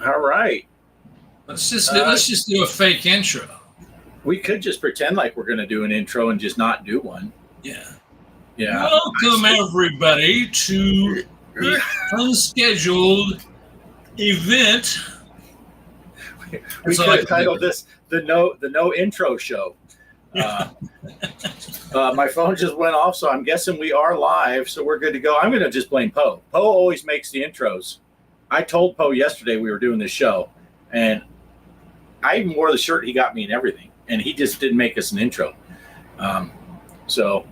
All right. Let's just do a fake intro. We could just pretend like we're going to do an intro and just not do one. Yeah. Yeah. Welcome everybody to the unscheduled event. We could have titled this the no intro show. My phone just went off, so I'm guessing we are live, so we're good to go. I'm going to just blame Poe. Poe always makes the intros. I told Poe yesterday we were doing this show, and I even wore the shirt he got me and everything, and he just didn't make us an intro. So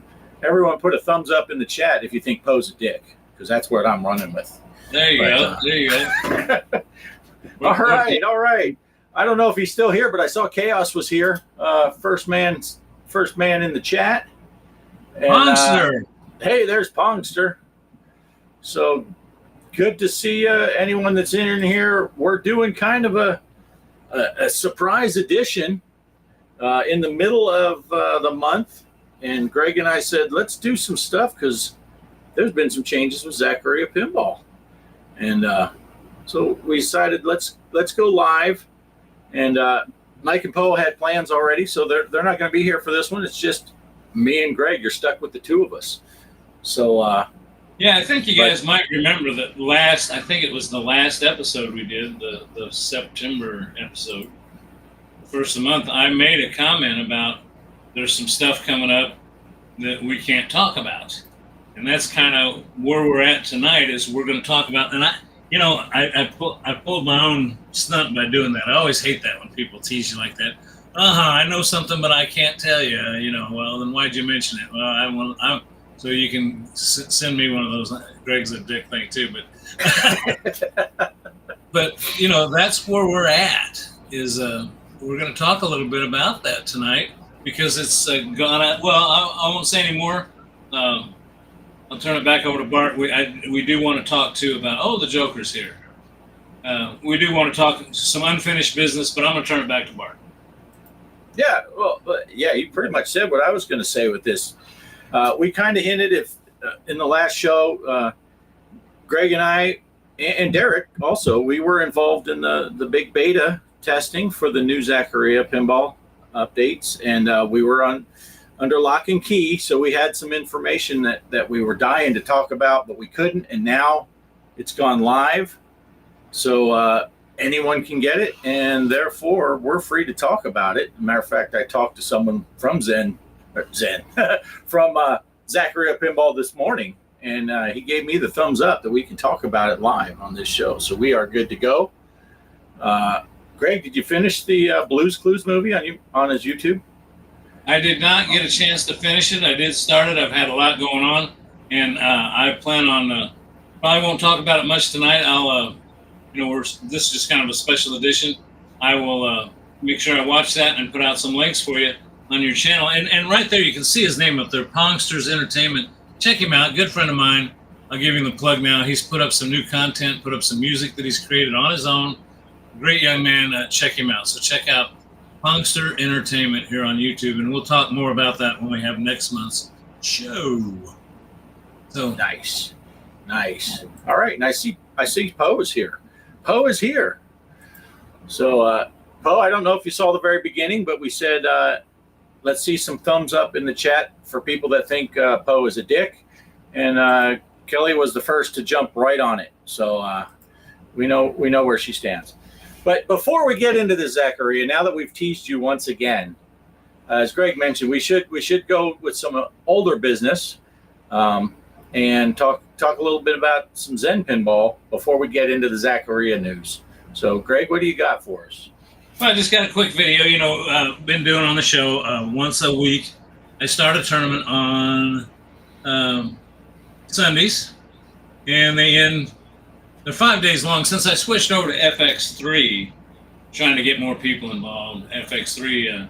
everyone put a thumbs up in the chat if you think Poe's a dick, because that's what I'm running with. There you go. There you go. All right. I don't know if he's still here, but I saw Kaos was here. First man in the chat. And, Pongster. Hey, there's Pongster. So good to see anyone that's in here. We're doing kind of a surprise edition in the middle of the month. And Greg and I said, let's do some stuff because there's been some changes with ZACCARIA Pinball. And so we decided let's go live. And Mike and Poe had plans already, so they're not going to be here for this one. It's just me and Greg. You're stuck with the two of us. So yeah, I think you guys might remember that I think it was the last episode we did, the September episode, first of the month. I made a comment about there's some stuff coming up that we can't talk about, and that's kind of where we're at tonight. Is we're going to talk about, and I pulled my own stunt by doing that. I always hate that when people tease you like that. I know something, but I can't tell you. Well, then why'd you mention it? Well, so you can send me one of those. Greg's a dick thing too, but that's where we're at. Is we're going to talk a little bit about that tonight because it's gone. I won't say anymore. I'll turn it back over to Bart. We do want to talk too about the Joker's here. We do want to talk some unfinished business, but I'm going to turn it back to Bart. Yeah, you pretty much said what I was going to say with this. We kind of hinted in the last show, Greg and I and Derek also, we were involved in the big beta testing for the new ZACCARIA Pinball updates, and we were under lock and key, so we had some information that we were dying to talk about, but we couldn't, and now it's gone live, so anyone can get it, and therefore we're free to talk about it. As a matter of fact, I talked to someone from from ZACCARIA Pinball this morning, and he gave me the thumbs up that we can talk about it live on this show, so we are good to go. Greg, did you finish the Blue's Clues movie on his YouTube? I did not get a chance to finish it. I did start it. I've had a lot going on, and I plan on probably won't talk about it much tonight. I'll, this is just kind of a special edition. I will make sure I watch that and put out some links for you on your channel. And right there, you can see his name up there, Pongster's Entertainment. Check him out. Good friend of mine. I'll give him the plug now. He's put up some new content, put up some music that he's created on his own. Great young man. Check him out. So check out Pongster Entertainment here on YouTube, and we'll talk more about that when we have next month's show. So nice. All right, and I see Poe is here. Poe is here. So Poe, I don't know if you saw the very beginning, but we said let's see some thumbs up in the chat for people that think Poe is a dick, and Kelly was the first to jump right on it. So we know where she stands. But before we get into the ZACCARIA, now that we've teased you once again, as Greg mentioned, we should go with some older business and talk a little bit about some Zen Pinball before we get into the ZACCARIA news. So, Greg, what do you got for us? Well, I just got a quick video. Been doing on the show once a week. I start a tournament on Sundays, and they end. They're 5 days long. Since I switched over to FX3, trying to get more people involved, FX3,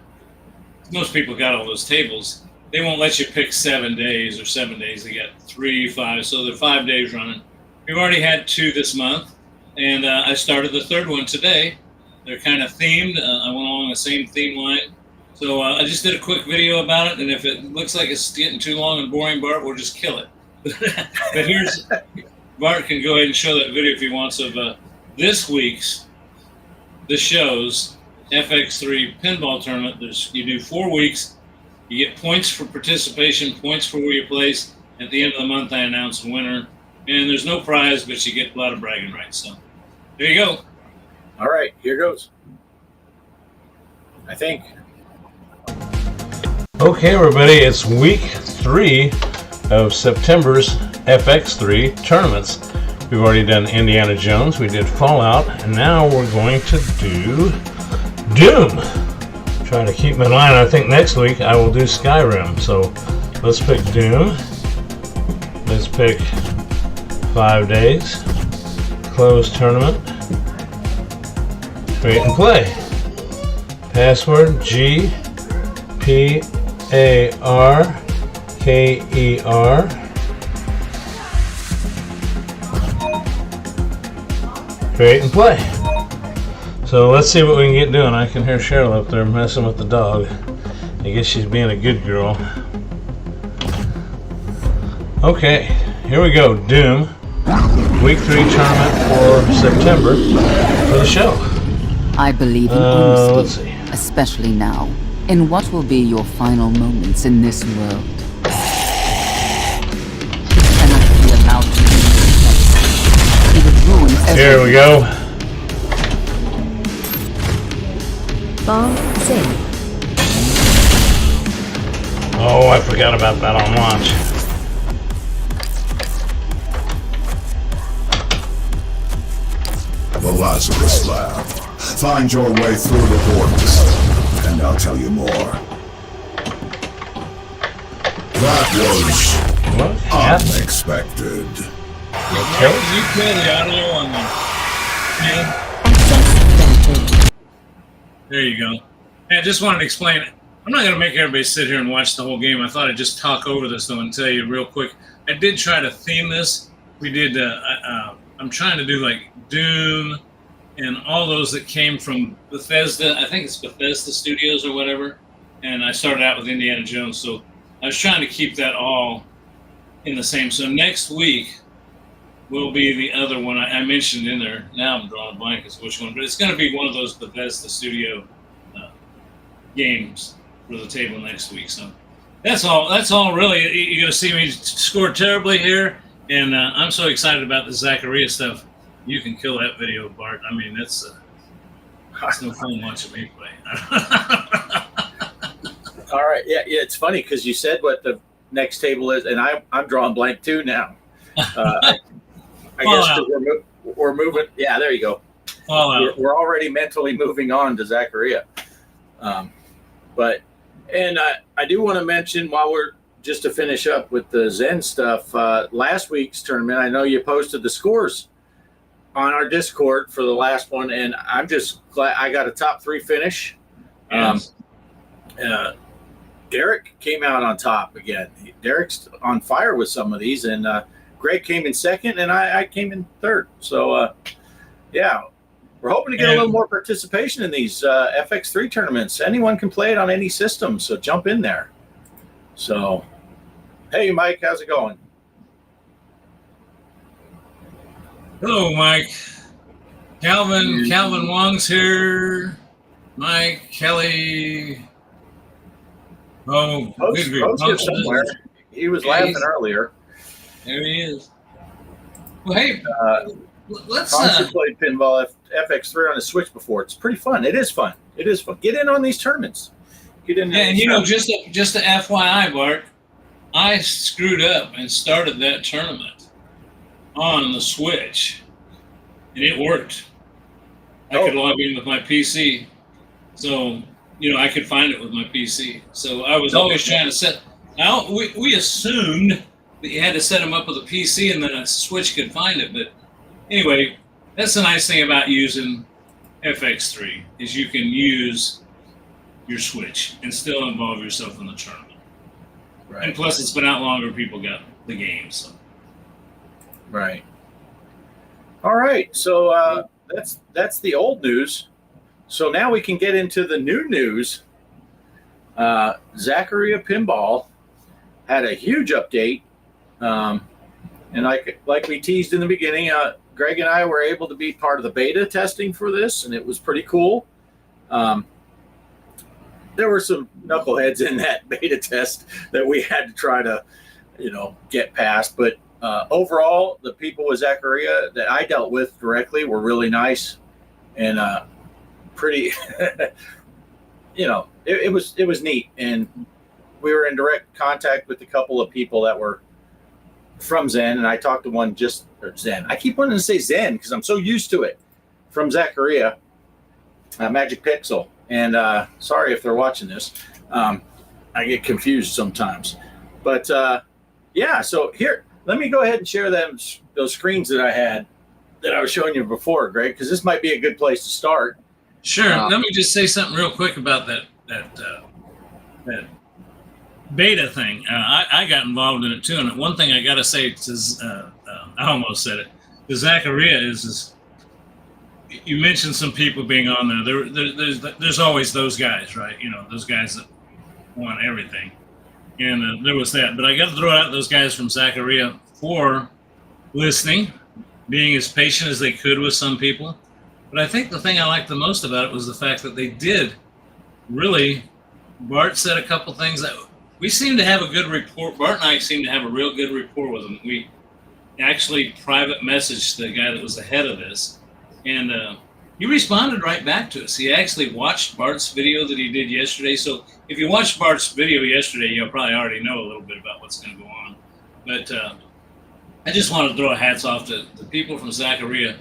most people got all those tables. They won't let you pick 7 days or 7 days. They got 3, 5, so they're 5 days running. We've already had 2 this month, and I started the third one today. They're kind of themed. I went along the same theme line. So I just did a quick video about it, and if it looks like it's getting too long and boring, Bart, we'll just kill it. But here's... Bart can go ahead and show that video if he wants of this week's the show's FX3 pinball tournament. You do 4 weeks. You get points for participation, points for where you place. At the end of the month, I announce a winner. And there's no prize, but you get a lot of bragging rights. So there you go. All right, here goes. I think. Okay, everybody, it's week 3 of September's FX3 tournaments. We've already done Indiana Jones, we did Fallout, and now we're going to do Doom. Trying to keep in line, I think next week I will do Skyrim. So let's pick Doom. Let's pick 5 days. Close tournament. Create and play. Password GPARKER. Create and play. So let's see what we can get doing. I can hear Cheryl up there messing with the dog. I guess she's being a good girl. Okay, here we go. Doom. Week 3 tournament for September for the show. I believe in let's honesty, see. especially now, in what will be your final moments in this world. This cannot be allowed to be respected. It would ruin everything. Here we go. Ball sing. Oh, I forgot about that on launch. The Lazarus Lab. Find your way through the portals, and I'll tell you more. That was What happened? unexpected. Okay. Can you play the audio on the fan? Access granted. There you go. Hey, I just wanted to explain it. I'm not going to make everybody sit here and watch the whole game. I thought I'd just talk over this, though, and tell you real quick. I did try to theme this. We did, I'm trying to do like Doom and all those that came from Bethesda. I think it's Bethesda Studios or whatever. And I started out with Indiana Jones. So I was trying to keep that all in the same. So next week will be the other one I mentioned in there. Now I'm drawing a blank as which one, but it's going to be one of those Bethesda Studio games for the table next week. So that's all. That's all. Really, you're going to see me score terribly here, and I'm so excited about the Zaccaria stuff. You can kill that video, Bart. I mean, it's no fun watching me play. All right. Yeah, it's funny because you said what the next table is, and I'm drawing blank too now. I guess 'cause we're moving. Yeah, there you go. We're already mentally moving on to Zaccaria. And I do want to mention while we're just to finish up with the Zen stuff, last week's tournament, I know you posted the scores on our Discord for the last one, and I'm just glad I got a top 3 finish. Yes. Derek came out on top again. Derek's on fire with some of these, and Greg came in second, and I came in third. So, yeah, we're hoping to get a little more participation in these FX3 tournaments. Anyone can play it on any system, so jump in there. So, hey, Mike, how's it going? Hello, Mike. Calvin Wong's here. Mike, Kelly. Oh, Post here somewhere. He was laughing earlier. There he is. Well, hey, let's. I've played pinball FX3 on the Switch before. It's pretty fun. It is fun. It is fun. Get in on these tournaments. Get in. Yeah, and you know, just a FYI, Bart, I screwed up and started that tournament on the Switch, and it worked. I could log in with my PC, so I could find it with my PC. So I was always trying to set. Now we assumed that you had to set them up with a PC and then a Switch could find it. But anyway, that's the nice thing about using FX3 is you can use your Switch and still involve yourself in the tournament. Right. And plus, it's been out longer. People got the game. So. Right. All right. So that's the old news. So now we can get into the new news. Zaccaria Pinball had a huge update. And like we teased in the beginning, Greg and I were able to be part of the beta testing for this, and it was pretty cool. There were some knuckleheads in that beta test that we had to try to, get past. But overall, the people with ZACCARIA that I dealt with directly were really nice and pretty, it was neat. And we were in direct contact with a couple of people that were from Zen, and I talked to one Zen. I keep wanting to say Zen because I'm so used to it. From ZACCARIA, Magic Pixel. And sorry if they're watching this. I get confused sometimes. But yeah, so here, let me go ahead and share those screens that I was showing you before, Greg, because this might be a good place to start. Sure. Let me just say something real quick about that beta thing. I got involved in it too, and one thing I got to say to I almost said it. The ZACCARIA is you mentioned some people being on there. There's always those guys, right? Those guys that want everything, and there was that. But I got to throw out those guys from ZACCARIA for listening, being as patient as they could with some people. But I think the thing I liked the most about it was the fact that they did really. Bart said a couple things that we seem to have a good rapport. Bart and I seem to have a real good rapport with them. We actually private messaged the guy that was the head of this, and he responded right back to us. He actually watched Bart's video that he did yesterday. So if you watched Bart's video yesterday, you'll probably already know a little bit about what's going to go on. But I just want to throw a hats off to the people from ZACCARIA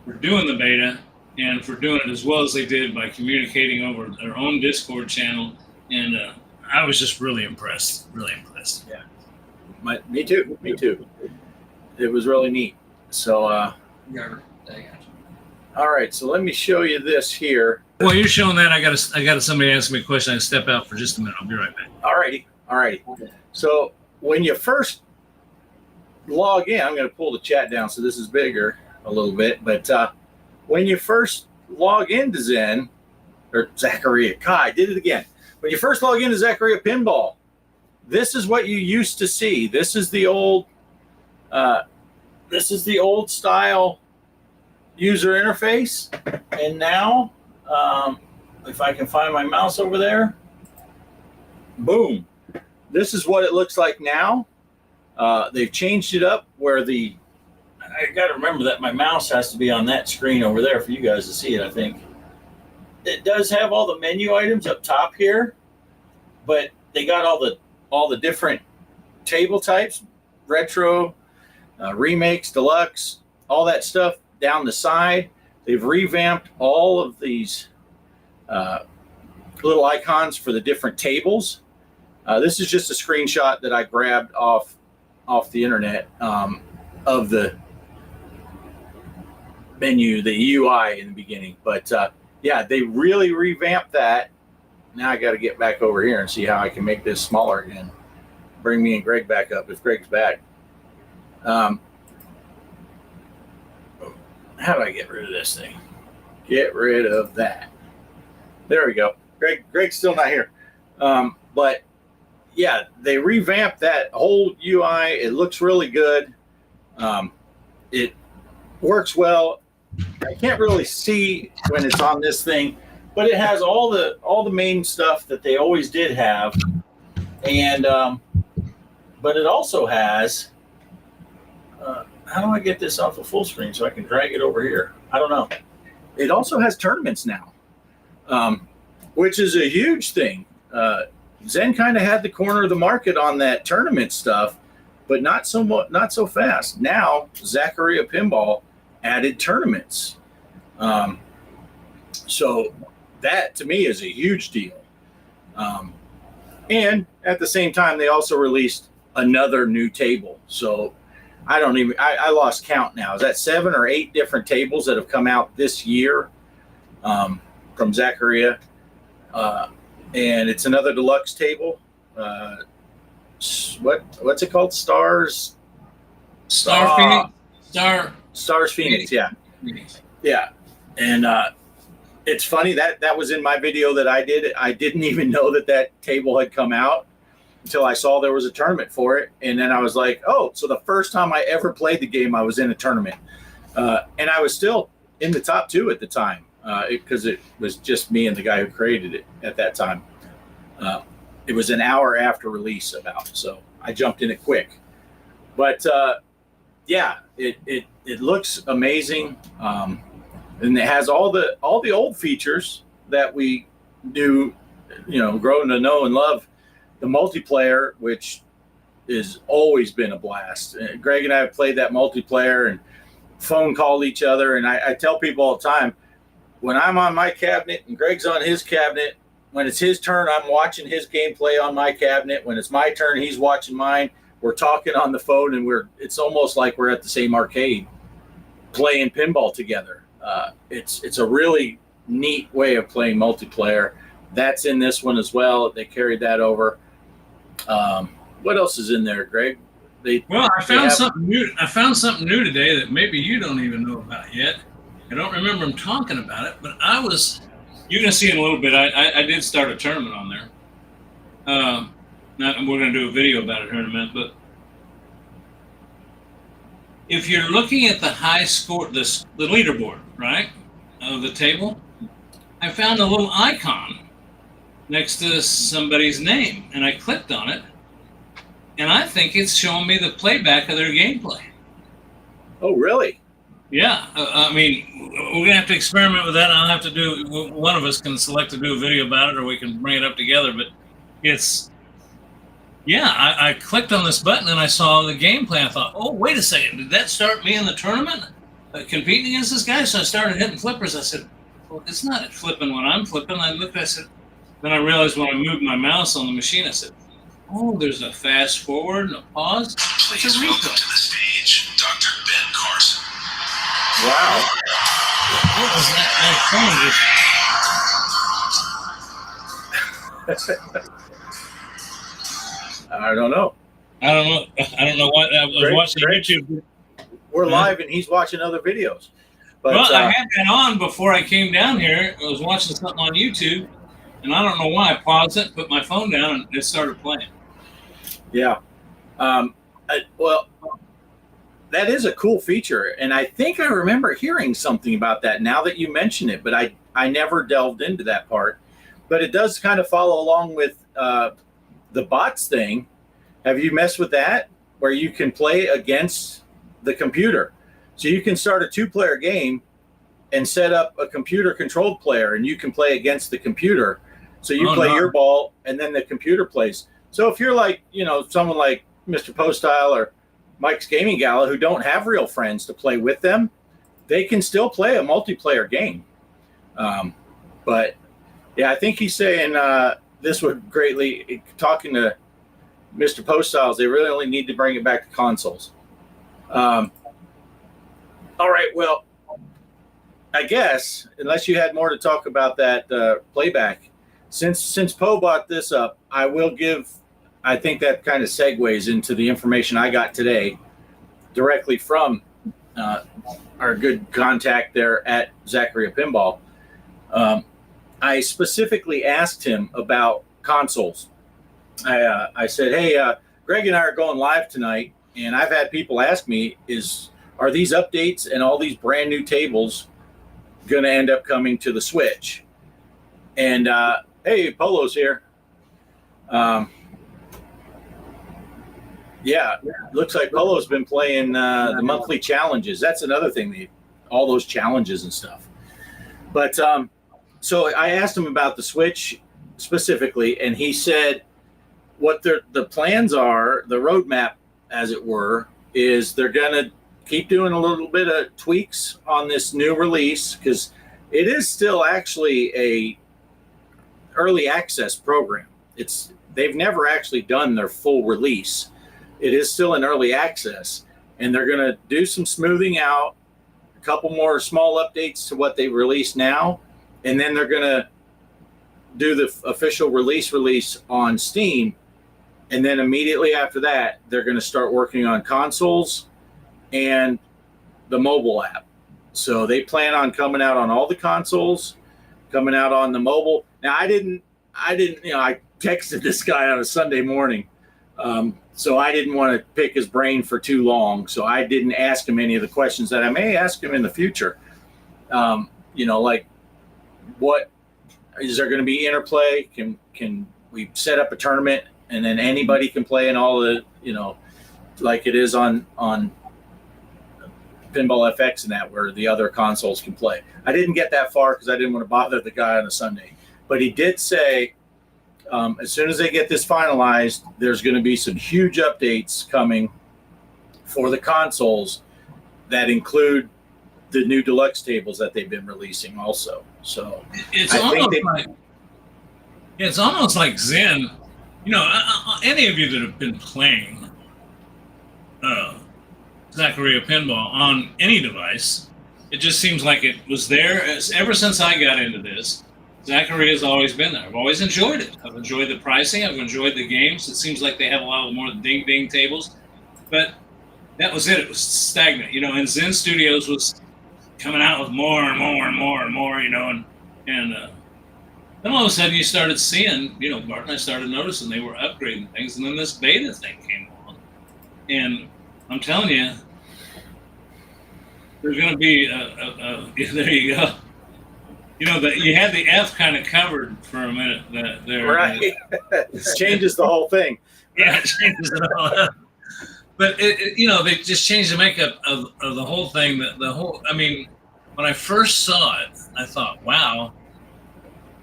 for doing the beta and for doing it as well as they did by communicating over their own Discord channel. And I was just really impressed. Really impressed. Yeah. Me too. It was really neat. So, all right. So let me show you this here. Well, you're showing that. I got somebody ask me a question. I step out for just a minute. I'll be right back. All righty. So when you first log in, I'm going to pull the chat down so this is bigger a little bit. But when you first log into Zen or ZACCARIA, I did it again. When you first log into ZACCARIA Pinball, this is what you used to see. This is the old style user interface. And now, if I can find my mouse over there, boom. This is what it looks like now. They've changed it up where I got to remember that my mouse has to be on that screen over there for you guys to see it, I think. It does have all the menu items up top here, but they got all the different table types, retro, remakes, deluxe, all that stuff down the side. They've revamped all of these little icons for the different tables. This is just a screenshot that I grabbed off the internet of the menu, the UI in the beginning. But yeah, they really revamped that. Now I got to get back over here and see how I can make this smaller again. Bring me and Greg back up if Greg's back. How do I get rid of this thing? Get rid of that. There we go. Greg's still not here. But yeah, they revamped that whole UI. It looks really good. It works well. I can't really see when it's on this thing, but it has all the main stuff that they always did have, and but it also has. How do I get this off of full screen so I can drag it over here? I don't know. It also has tournaments now, which is a huge thing. Zen kind of had the corner of the market on that tournament stuff, but not so fast. Now ZACCARIA Pinball added tournaments. So that to me is a huge deal. And at the same time, they also released another new table. So I lost count now. Is that 7 or 8 different tables that have come out this year from ZACCARIA? And it's another deluxe table. What's it called? Stars Phoenix. Stars Phoenix, yeah. Yeah. And it's funny that was in my video that I did. I didn't even know that table had come out until I saw there was a tournament for it. And then I was like, oh, so the first time I ever played the game, I was in a tournament. And I was still in the top 2 at the time because it was just me and the guy who created it at that time. It was an hour after release about, so I jumped in it quick. But yeah, it looks amazing, and it has all the old features that we do, growing to know and love. The multiplayer, which has always been a blast. Greg and I have played that multiplayer and phone called each other. And I tell people all the time, when I'm on my cabinet and Greg's on his cabinet, when it's his turn, I'm watching his gameplay on my cabinet. When it's my turn, he's watching mine. We're talking on the phone, and it's almost like we're at the same arcade playing pinball together. It's a really neat way of playing multiplayer. That's in this one as well. They carried that over. What else is in there, Greg? I found something new. I found something new today that maybe you don't even know about yet. I don't remember him talking about it, but you're going to see in a little bit. I did start a tournament on there. We're going to do a video about it here in a minute, but if you're looking at the high score, the leaderboard, right, of the table, I found a little icon next to somebody's name, and I clicked on it, and I think it's showing me the playback of their gameplay. Oh, really? Yeah. I mean, we're going to have to experiment with that. I'll have to do, one of us can select to do a video about it, or we can bring it up together, but I clicked on this button and I saw the gameplay. I thought, oh, wait a second. Did that start me in the tournament competing against this guy? So I started hitting flippers. I said, well, it's not flipping when I'm flipping. I looked, I said, then I realized when I moved my mouse on the machine, I said, oh, there's a fast forward and a pause. Please welcome to the stage, Dr. Ben Carson. Wow. What was that? I don't know. I don't know what. I was watching YouTube. We're live and he's watching other videos. But, I had that on before I came down here. I was watching something on YouTube, and I don't know why. I paused it, put my phone down, and it started playing. Yeah. Well, that is a cool feature. And I think I remember hearing something about that now that you mention it, but I never delved into that part. But it does kind of follow along with the bots thing. Have you messed with that? Where you can play against the computer. So you can start a 2-player game and set up a computer-controlled player, and you can play against the computer. So you play your ball, and then the computer plays. So if you're like, someone like Mr. Poestyle or Mike's Gaming Gala who don't have real friends to play with them, they can still play a multiplayer game. But yeah, I think he's saying this would greatly, talking to Mr. Poestyles, they really only need to bring it back to consoles. All right, well, I guess, unless you had more to talk about that playback, since Poe brought this up, I will give, I think that kind of segues into the information I got today directly from our good contact there at ZACCARIA Pinball. I specifically asked him about consoles. I said, hey, Greg and I are going live tonight, and I've had people ask me, are these updates and all these brand new tables going to end up coming to the Switch? And hey, Polo's here. Yeah, looks like Polo's been playing the monthly challenges. That's another thing, all those challenges and stuff. But so I asked him about the Switch specifically, and he said what the plans are, the roadmap, as it were, is they're going to keep doing a little bit of tweaks on this new release, because it is still actually a early access program. They've never actually done their full release. It is still in early access, and they're going to do some smoothing out, a couple more small updates to what they release now, and then they're going to do the official release on Steam, and then immediately after that, they're going to start working on consoles and the mobile app. So they plan on coming out on all the consoles, coming out on the mobile. Now I texted this guy on a Sunday morning. So I didn't want to pick his brain for too long. So I didn't ask him any of the questions that I may ask him in the future. Like what is there going to be interplay? Can we set up a tournament and then anybody can play in all the, like it is on Pinball FX and that, where the other consoles can play. I didn't get that far because I didn't want to bother the guy on a Sunday. But he did say, as soon as they get this finalized, there's going to be some huge updates coming for the consoles that include the new deluxe tables that they've been releasing also. So it's almost like Zen. Any of you that have been playing ZACCARIA Pinball on any device, it just seems like it was there ever since I got into this. ZACCARIA has always been there. I've always enjoyed it. I've enjoyed the pricing. I've enjoyed the games. It seems like they have a lot more ding-ding tables. But that was it. It was stagnant. And Zen Studios was coming out with more and more and more and more, and then all of a sudden you started seeing, Bart and I started noticing they were upgrading things, and then this beta thing came along. And I'm telling you, there's going to be there you go. You had the F kind of covered for a minute there. Right. It changes the whole thing. Yeah, it changes it all. But they just changed the makeup of the whole thing. When I first saw it, I thought, wow.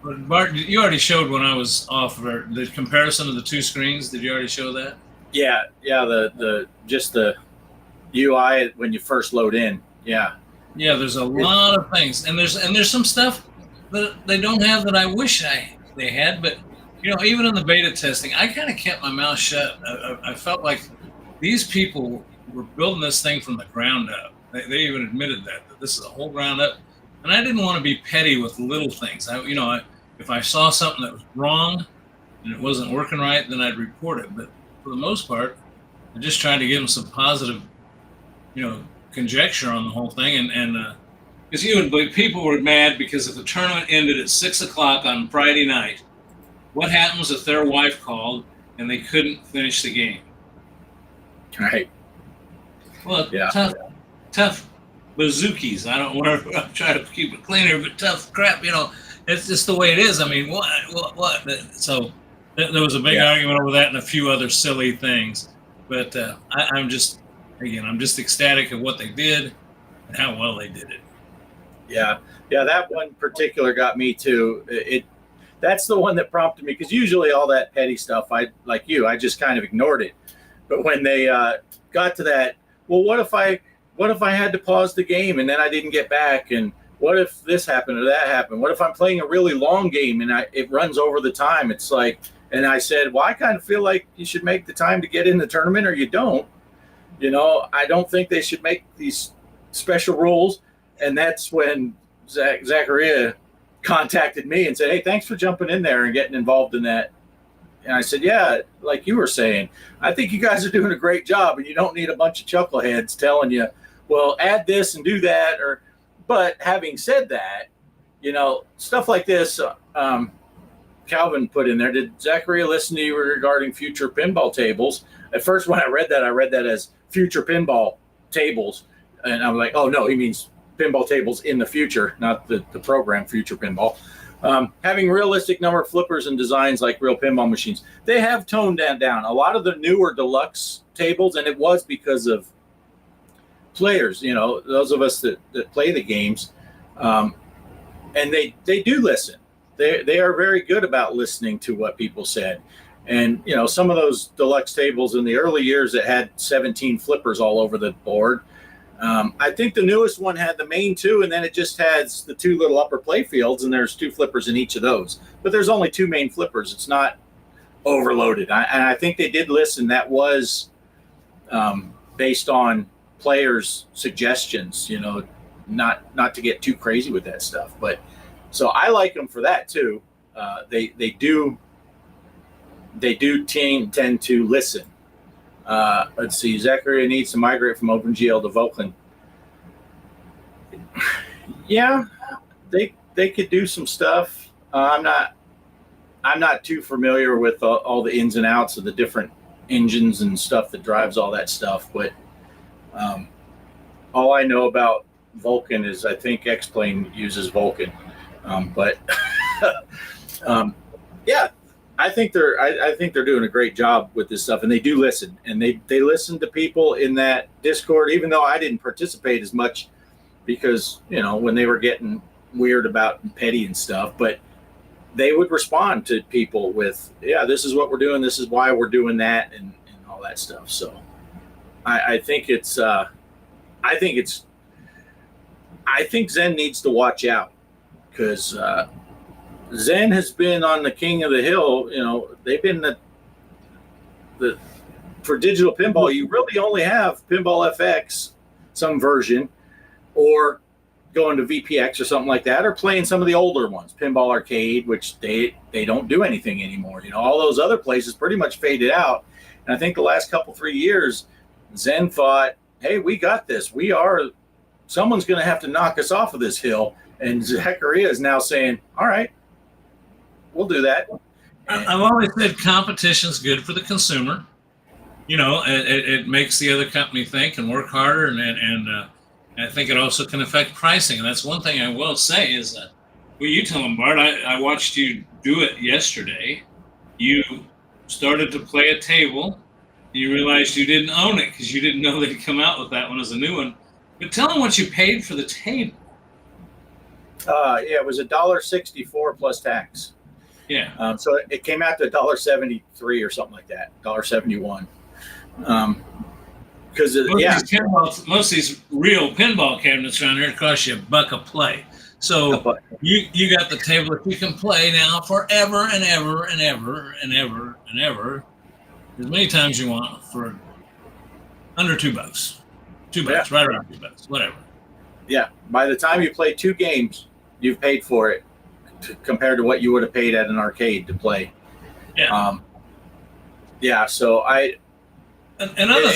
But Bart, you already showed when I was off the comparison of the two screens. Did you already show that? Yeah. The UI when you first load in. Yeah. Yeah, there's a lot of things, and there's some stuff that they don't have that I wish they had. But even in the beta testing, I kind of kept my mouth shut. I felt like these people were building this thing from the ground up. They even admitted that this is a whole ground up, and I didn't want to be petty with little things. If I saw something that was wrong and it wasn't working right, then I'd report it. But for the most part, I just tried to give them some positive, conjecture on the whole thing, and because people were mad because if the tournament ended at 6:00 on Friday night, what happens if their wife called and they couldn't finish the game? Right. Well, yeah. Tough bazookies. I don't want to try to keep it cleaner, but tough crap. It's just the way it is. What? So there was a big argument over that and a few other silly things, but I'm just ecstatic of what they did and how well they did it. Yeah, that one particular got me too. That's the one that prompted me, because usually all that petty stuff, I just kind of ignored it. But when they got to that, well, what if I had to pause the game and then I didn't get back, and what if this happened or that happened? What if I'm playing a really long game and it runs over the time? It's like, and I said, well, I kind of feel like you should make the time to get in the tournament, or you don't. I don't think they should make these special rules. And that's when ZACCARIA contacted me and said, hey, thanks for jumping in there and getting involved in that. And I said, yeah, like you were saying, I think you guys are doing a great job, and you don't need a bunch of chuckleheads telling you, well, add this and do that. But having said that, stuff like this, Calvin put in there, did ZACCARIA listen to you regarding future pinball tables? At first, when I read that as future pinball tables. And I'm like, oh, no, he means pinball tables in the future, not the program Future Pinball. Having realistic number of flippers and designs like real pinball machines. They have toned that down. A lot of the newer deluxe tables, and it was because of players, those of us that play the games, and they do listen. They are very good about listening to what people said. And, some of those deluxe tables in the early years that had 17 flippers all over the board, I think the newest one had the main two, and then it just has the two little upper play fields, and there's two flippers in each of those. But there's only two main flippers. It's not overloaded. And I think they did listen. That was based on players' suggestions, not to get too crazy with that stuff. But so I like them for that too. They do tend to listen. Let's see. ZACCARIA needs to migrate from OpenGL to Vulkan. Yeah, they could do some stuff. I'm not too familiar with all the ins and outs of the different engines and stuff that drives all that stuff. But all I know about Vulcan is I think X-Plane uses Vulcan. But yeah, I think they're doing a great job with this stuff, and they do listen, and they listen to people in that Discord, even though I didn't participate as much because, you know, when they were getting weird about petty and stuff, but they would respond to people with, yeah, this is what we're doing, this is why we're doing that, and all that stuff. So I think Zen needs to watch out, because Zen has been on the King of the Hill. You know, they've been the for digital pinball, you really only have Pinball FX, some version, or going to VPX or something like that, or playing some of the older ones, Pinball Arcade, which they don't do anything anymore. You know, all those other places pretty much faded out. And I think the last 3 years, Zen thought, hey, we got this. Someone's going to have to knock us off of this hill. And ZACCARIA is now saying, all right, we'll do that. I've always said competition's good for the consumer. You know, it makes the other company think and work harder, and I think it also can affect pricing. And that's one thing I will say is that, well, you tell them, Bart, I watched you do it yesterday. You started to play a table. You realized you didn't own it because you didn't know they'd come out with that one as a new one. But tell them what you paid for the table. Yeah, it was $1.64 plus tax. Yeah. So it came out to $1.73 or something like that, $1.71. Because most of these real pinball cabinets around here cost you $1 a play. So you got the table that you can play now forever and ever and ever and ever and ever, as many times you want, for under $2. $2, yeah. Right around $2, whatever. Yeah. By the time you play 2 games, you've paid for it compared to what you would have paid at an arcade to play. Yeah. Yeah. So and other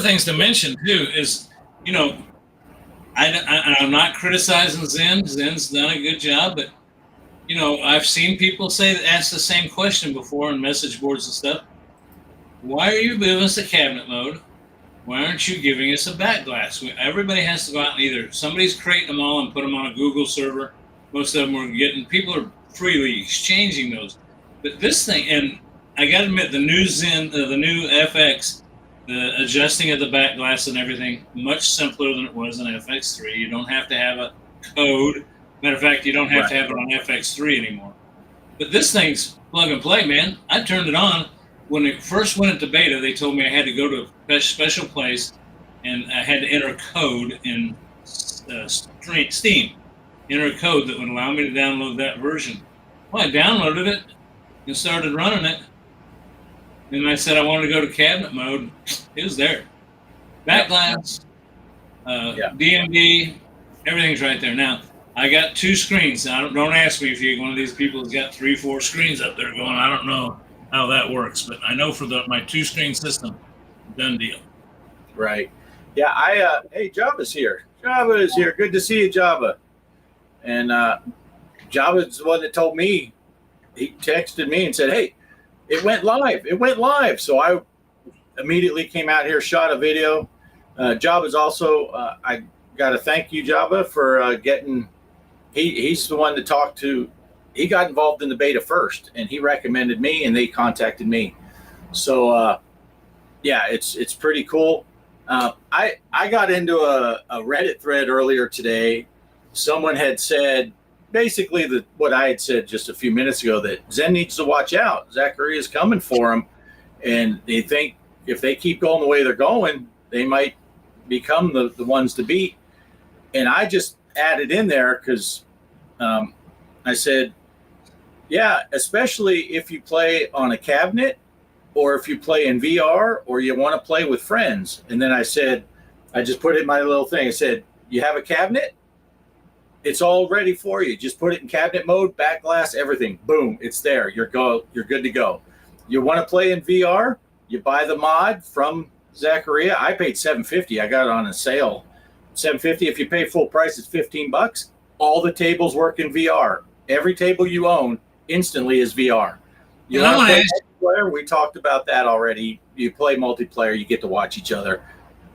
things to mention too is, you know, I'm not criticizing Zen. Zen's done a good job, but you know, I've seen people ask the same question before in message boards and stuff. Why are you giving us a cabinet mode? Why aren't you giving us a back glass? Everybody has to go out and either somebody's creating them all and put them on a Google server. Most of them people are freely exchanging those. But this thing, and I got to admit, the new Zen, the new FX, the adjusting of the back glass and everything, much simpler than it was in FX3. You don't have to have a code. Matter of fact, you don't have to have it on FX3 anymore. But this thing's plug and play, man. I turned it on. When it first went into beta, they told me I had to go to a special place and I had to enter a code in Steam. Enter a code that would allow me to download that version. Well, I downloaded it and started running it. And I said I wanted to go to cabinet mode. It was there. Back glass, DMD, everything's right there. Now, I got 2 screens. Now, don't ask me if you're one of these people who's got 3, 4 screens up there going, I don't know how that works. But I know for my 2-screen system, done deal. Right. Yeah, hey, Java's here. Java is here. Good to see you, Java. And Java's the one that told me, he texted me and said, hey, it went live. It went live. So I immediately came out here, shot a video. Java's also, I got to thank you, Java, for getting, he's the one to talk to. He got involved in the beta first, and he recommended me, and they contacted me. So, yeah, it's pretty cool. I got into a Reddit thread earlier today. Someone had said, basically what I had said just a few minutes ago, that Zen needs to watch out. ZACCARIA is coming for him, and they think if they keep going the way they're going, they might become the ones to beat. And I just added in there because I said, yeah, especially if you play on a cabinet or if you play in VR or you want to play with friends. And then I said, I just put it in my little thing. I said, you have a cabinet? It's all ready for you. Just put it in cabinet mode, back glass, everything. Boom, it's there. You're good to go. You want to play in VR? You buy the mod from ZACCARIA. I paid $750. I got it on a sale. $750. If you pay full price, it's $15. All the tables work in VR. Every table you own instantly is VR. You want to play multiplayer? We talked about that already. You play multiplayer, you get to watch each other.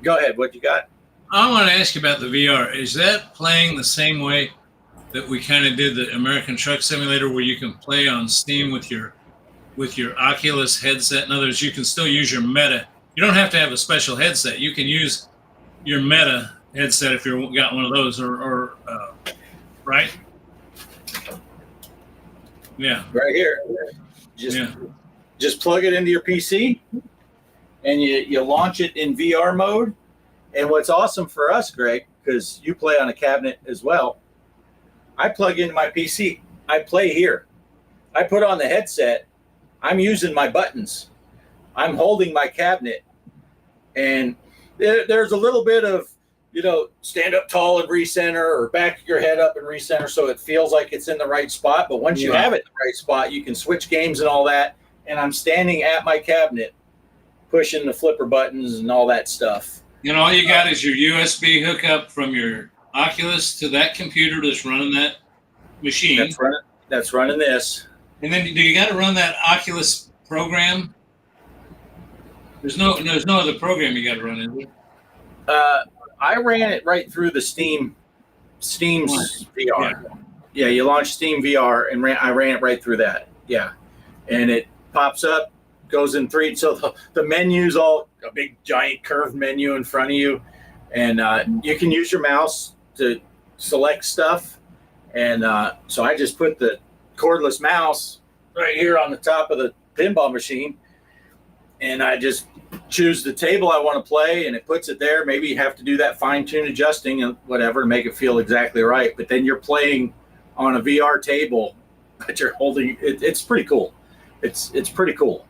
Go ahead. What you got? I want to ask you about the VR. Is that playing the same way that we kind of did the American Truck Simulator, where you can play on Steam with your Oculus headset? In other words, you can still use your Meta. You don't have to have a special headset. You can use your Meta headset if you've got one of those, or right? Yeah. Right here. Just plug it into your PC, and you launch it in VR mode. And what's awesome for us, Greg, because you play on a cabinet as well, I plug into my PC. I play here. I put on the headset. I'm using my buttons. I'm holding my cabinet. And there's a little bit of, stand up tall and recenter, or back your head up and recenter so it feels like it's in the right spot. But once you have it in the right spot, you can switch games and all that. And I'm standing at my cabinet pushing the flipper buttons and all that stuff. All you got is your USB hookup from your Oculus to that computer that's running that machine. That's running this. And then do you got to run that Oculus program? There's no other program you got to run, is there? I ran it right through the Steam's VR. Yeah, you launch Steam VR, and I ran it right through that. Yeah, and it pops up, goes in 3. So the menu's all a big giant curved menu in front of you, and you can use your mouse to select stuff. And so I just put the cordless mouse right here on the top of the pinball machine, and I just choose the table I want to play, and it puts it there. Maybe you have to do that fine-tune adjusting and whatever to make it feel exactly right. But then you're playing on a VR table that you're holding. It's pretty cool. It's pretty cool.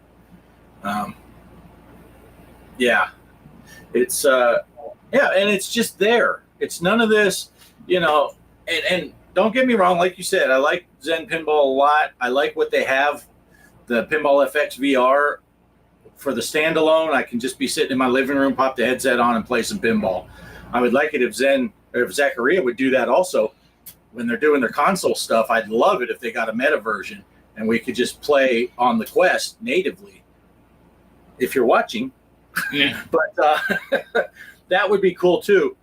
It's and it's just there. It's none of this, and don't get me wrong, like you said, I like Zen Pinball a lot. I like what they have, the Pinball FX VR. For the standalone, I can just be sitting in my living room, pop the headset on, and play some pinball. I would like it if ZACCARIA would do that also when they're doing their console stuff. I'd love it if they got a meta version and we could just play on the Quest natively. If you're watching, but that would be cool too.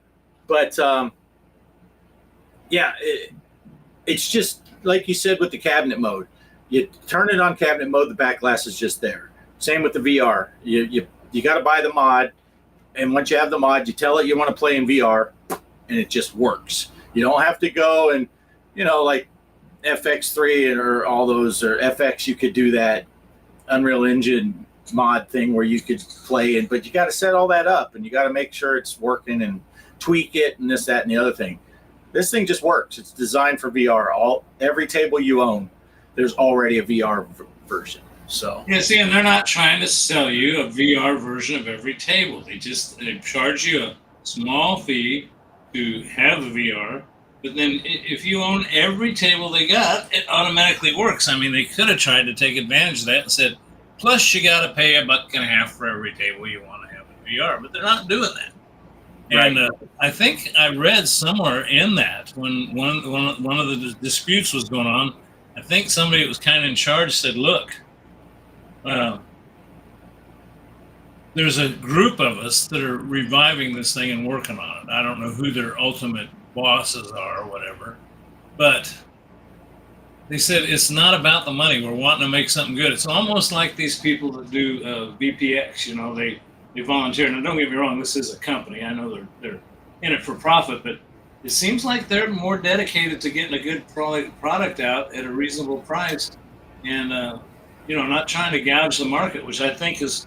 But it's just like you said with the cabinet mode. You turn it on cabinet mode, the back glass is just there. Same with the VR. You got to buy the mod, and once you have the mod, you tell it you want to play in VR, and it just works. You don't have to go and, like FX3 or all those, or FX, you could do that Unreal Engine mod thing where you could play in, but you got to set all that up, and you got to make sure it's working and tweak it and this, that, and the other thing. This thing just works. It's designed for VR. Every table you own, there's already a VR version. So and they're not trying to sell you a VR version of every table. They charge you a small fee to have the VR, but then if you own every table they got, it automatically works. I mean, they could have tried to take advantage of that and said, plus you got to pay $1.50 for every table you want to have in VR, but they're not doing that. Right. And I think I read somewhere in that when one of the disputes was going on, I think somebody that was kind of in charge said, look, there's a group of us that are reviving this thing and working on it. I don't know who their ultimate bosses are or whatever, but they said it's not about the money. We're wanting to make something good. It's almost like these people that do VPX. They volunteer. Now, don't get me wrong. This is a company. I know they're in it for profit, but it seems like they're more dedicated to getting a good product out at a reasonable price, and not trying to gouge the market, which I think is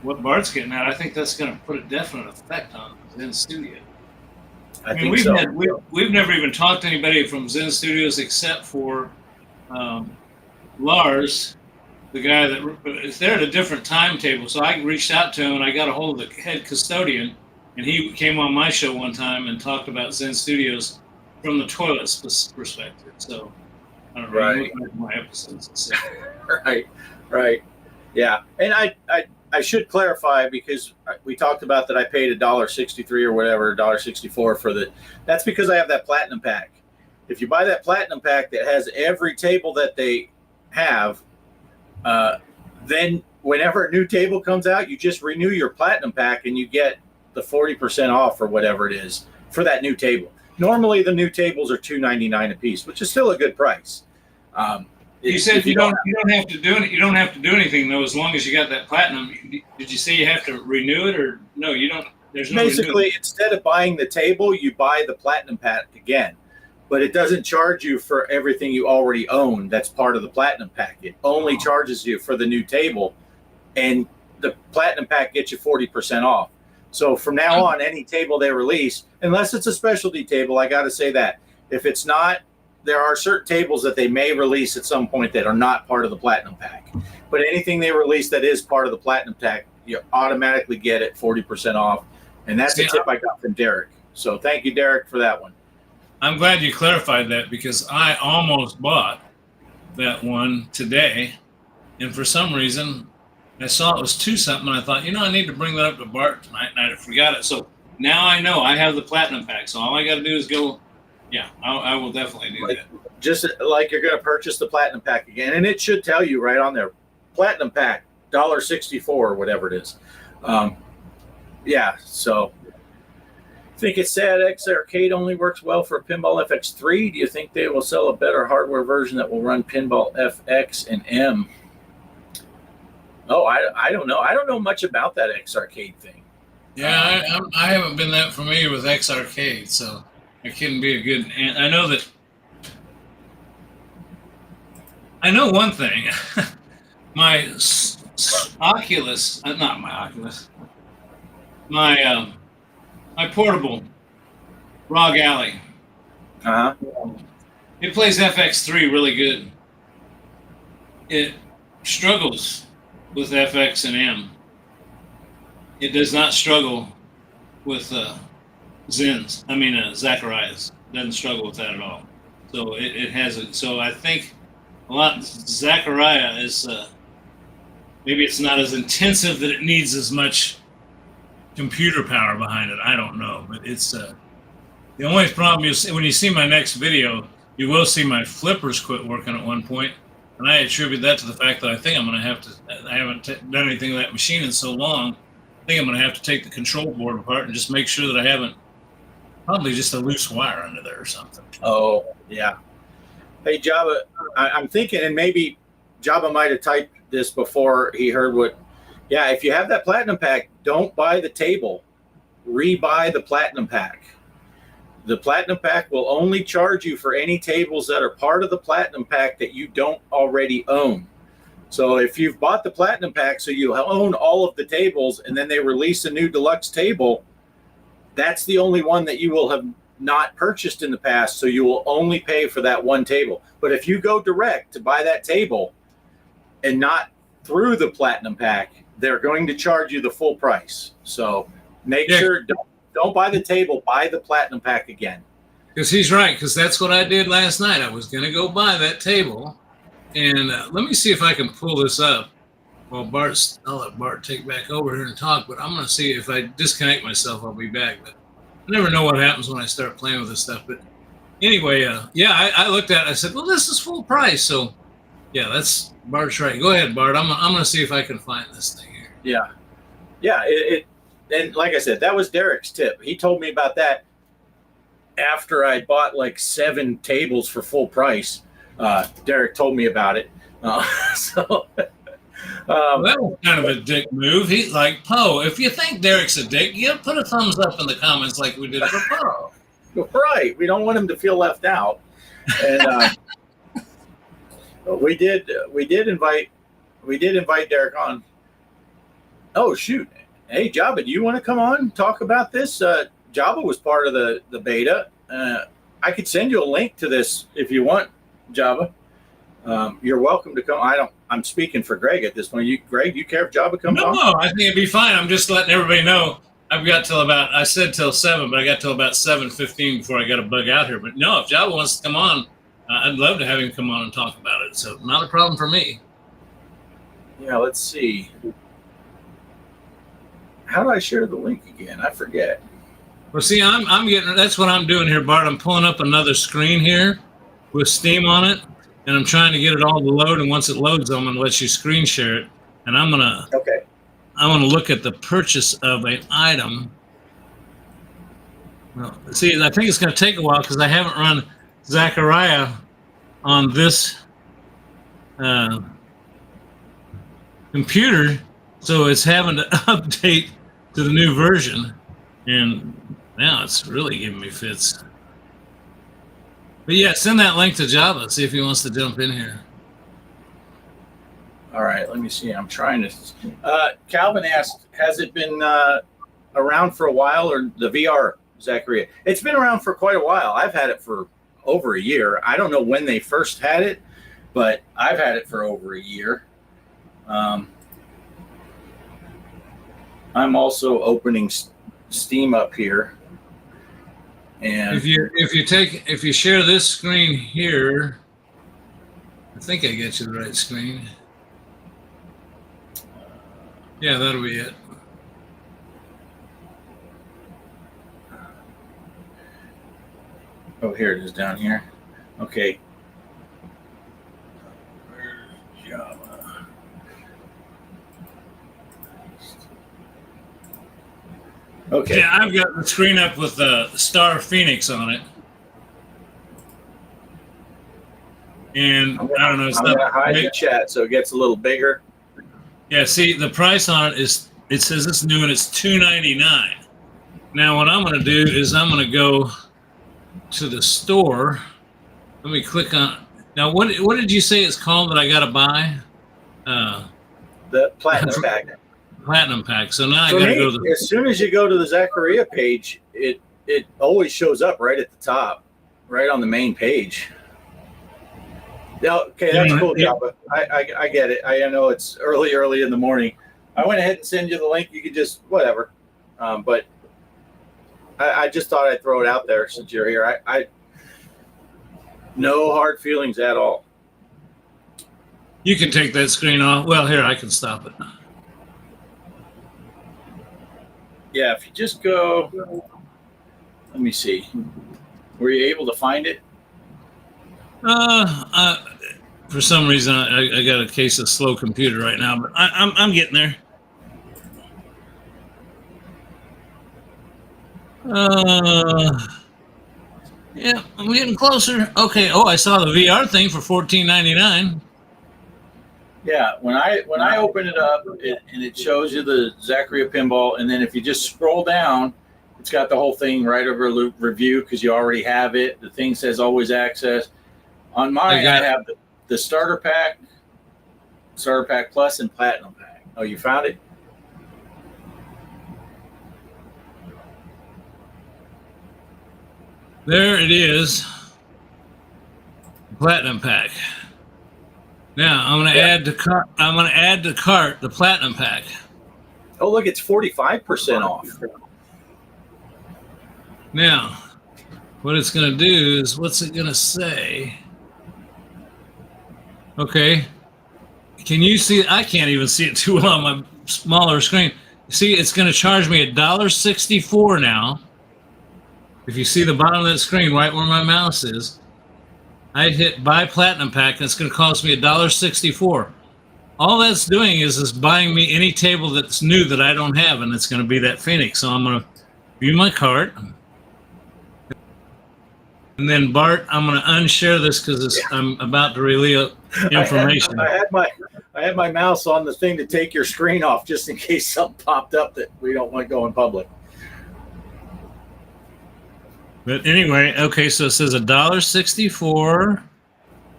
what Bart's getting at. I think that's going to put a definite effect on Zen Studio. I think so. We've never even talked to anybody from Zen Studios except for Lars, the guy they're at a different timetable. So I reached out to him and I got a hold of the head custodian, and he came on my show one time and talked about Zen Studios from the toilet perspective. So I don't know. Right. My episodes. Right. Yeah. And I should clarify, because we talked about that I paid $1.63 or whatever, $1.64 for that's because I have that platinum pack. If you buy that platinum pack that has every table that they have, then whenever a new table comes out, you just renew your platinum pack and you get the 40% off or whatever it is for that new table. Normally the new tables are $2.99 a piece, which is still a good price. You said you don't have to do it. You don't have to do anything though, as long as you got that platinum. Did you say you have to renew it, or no? You don't. There's no basically renewal. Instead of buying the table, you buy the platinum pack again, but it doesn't charge you for everything you already own. That's part of the platinum pack. It only charges you for the new table, and the platinum pack gets you 40% off. So from now on, any table they release, unless it's a specialty table, I got to say that if it's not, there are certain tables that they may release at some point that are not part of the platinum pack. But anything they release that is part of the platinum pack, you automatically get it 40% off. And that's a tip I got from Derek. So thank you, Derek, for that one. I'm glad you clarified that, because I almost bought that one today, and for some reason I saw it was 2 something, and I thought, I need to bring that up to Bart tonight, and I forgot it. So now I know I have the platinum pack, so all I got to do is go. Yeah, I will definitely do that. Just like you're going to purchase the platinum pack again, and it should tell you right on there, platinum pack, $1.64 or whatever it is. Yeah, so I think it's sad X Arcade only works well for Pinball FX3. Do you think they will sell a better hardware version that will run Pinball FX and M? Oh, I don't know. I don't know much about that X Arcade thing. Yeah, I haven't been that familiar with X Arcade, so it couldn't be a good. And I know that. I know one thing. My Oculus, not my Oculus. My portable ROG Alley. It plays FX3 really good. It struggles with FX and M. It does not struggle with ZACCARIAs. Doesn't struggle with that at all. So it has it. So I think a lot ZACCARIA is maybe it's not as intensive that it needs as much computer power behind it. I don't know, but it's the only problem is when you see my next video, you will see my flippers quit working at one point, and I attribute that to the fact that I think I'm going to have to. I haven't done anything with that machine in so long. I think I'm going to have to take the control board apart and just make sure that I haven't probably just a loose wire under there or something. Oh yeah. Hey Java, I'm thinking, and maybe Java might have typed this before he heard what. Yeah, if you have that platinum pack, don't buy the table. Rebuy the platinum pack. The platinum pack will only charge you for any tables that are part of the platinum pack that you don't already own. So if you've bought the platinum pack, so you own all of the tables, and then they release a new deluxe table, that's the only one that you will have not purchased in the past. So you will only pay for that one table. But if you go direct to buy that table and not through the platinum pack, they're going to charge you the full price. So make sure don't buy the table, buy the platinum pack again. Because he's right, because that's what I did last night. I was going to go buy that table. And let me see if I can pull this up. Well, I'll let Bart take back over here and talk, but I'm going to see if I disconnect myself, I'll be back. But I never know what happens when I start playing with this stuff. But anyway, I looked at it. I said, well, this is full price. So, yeah, that's Bart's right. Go ahead, Bart. I'm going to see if I can find this thing here. Yeah. Yeah, and like I said, that was Derek's tip. He told me about that after I bought like 7 tables for full price. Derek told me about it. That was kind of a dick move. He's like, Poe, if you think Derek's a dick, you put a thumbs up in the comments like we did for Poe. Right. We don't want him to feel left out. And we did invite Derek on. Oh shoot. Hey Jabba, do you want to come on and talk about this? Jabba was part of the beta. I could send you a link to this if you want, Jabba. You're welcome to come. I'm speaking for Greg at this point. Greg, you care if Jabba comes on? No, I think it'd be fine. I'm just letting everybody know. I've got till about, I said till 7, but I got till about 7:15 before I got to bug out here. But no, if Jabba wants to come on, I'd love to have him come on and talk about it. So not a problem for me. Yeah, let's see. How do I share the link again? I forget. Well, see, I'm getting, that's what I'm doing here, Bart. I'm pulling up another screen here with Steam on it, and I'm trying to get it all to load. And once it loads, I'm going to let you screen share it. and I'm gonna look at the purchase of an item. Well, see, I think it's gonna take a while because I haven't run ZACCARIA on this computer, so it's having to update to the new version, and now it's really giving me fits. But yeah, send that link to Java. See if he wants to jump in here. All right, let me see. I'm trying to. Calvin asked, has it been around for a while, or the VR ZACCARIA? It's been around for quite a while. I've had it for over a year. I don't know when they first had it, but I've had it for over a year. I'm also opening Steam up here, and if you share this screen here, I think I get you the right screen. Yeah, that'll be it. oh, here it is down here. Okay. Where's Java? Okay. Yeah, I've got the screen up with the Star Phoenix on it. And I don't know. It's I'm going to hide the chat so it gets a little bigger. Yeah, see, the price on it is, it says it's new and it's $2.99. Now, what I'm going to do is I'm going to go to the store. Let me click on. Now, what did you say it's called that I got to buy? The Platinum Pack. Platinum Pack. So now For I got to me, go to the. as soon as you go to the ZACCARIA page, it always shows up right at the top, right on the main page. Yeah, okay, that's cool, Java. I get it. I know it's early in the morning. I went ahead and send you the link. You could just whatever, but I just thought I'd throw it out there since you're here. I no hard feelings at all. You can take that screen off. Well, here, I can stop it. Yeah, if you just go, let me see. Were you able to find it? For some reason, I got a case of slow computer right now, but I'm getting there. Yeah, I'm getting closer. Okay. Oh, I saw the VR thing for $14.99. Yeah, when I open it up and it shows you the ZACCARIA pinball, and then if you just scroll down, it's got the whole thing right over loop review because you already have it. The thing says always access. On mine, I have the starter pack plus, and platinum pack. Oh, you found it? There it is. Platinum pack. Now I'm going to add to cart. I'm going to add to cart the platinum pack. Oh, look, it's 45% off. Now, what it's going to do is, what's it going to say? Okay. Can you see? I can't even see it too well on my smaller screen. See, it's going to charge me $1.64 now. If you see the bottom of that screen, right where my mouse is, I'd hit buy platinum pack, and it's going to cost me $1.64. All that's doing is buying me any table that's new that I don't have, and it's going to be that Phoenix. So I'm going to view my cart. And then, Bart, I'm going to unshare this because I'm about to reveal information. I had my mouse on the thing to take your screen off just in case something popped up that we don't want to go in public. But anyway, okay, so it says $1.64.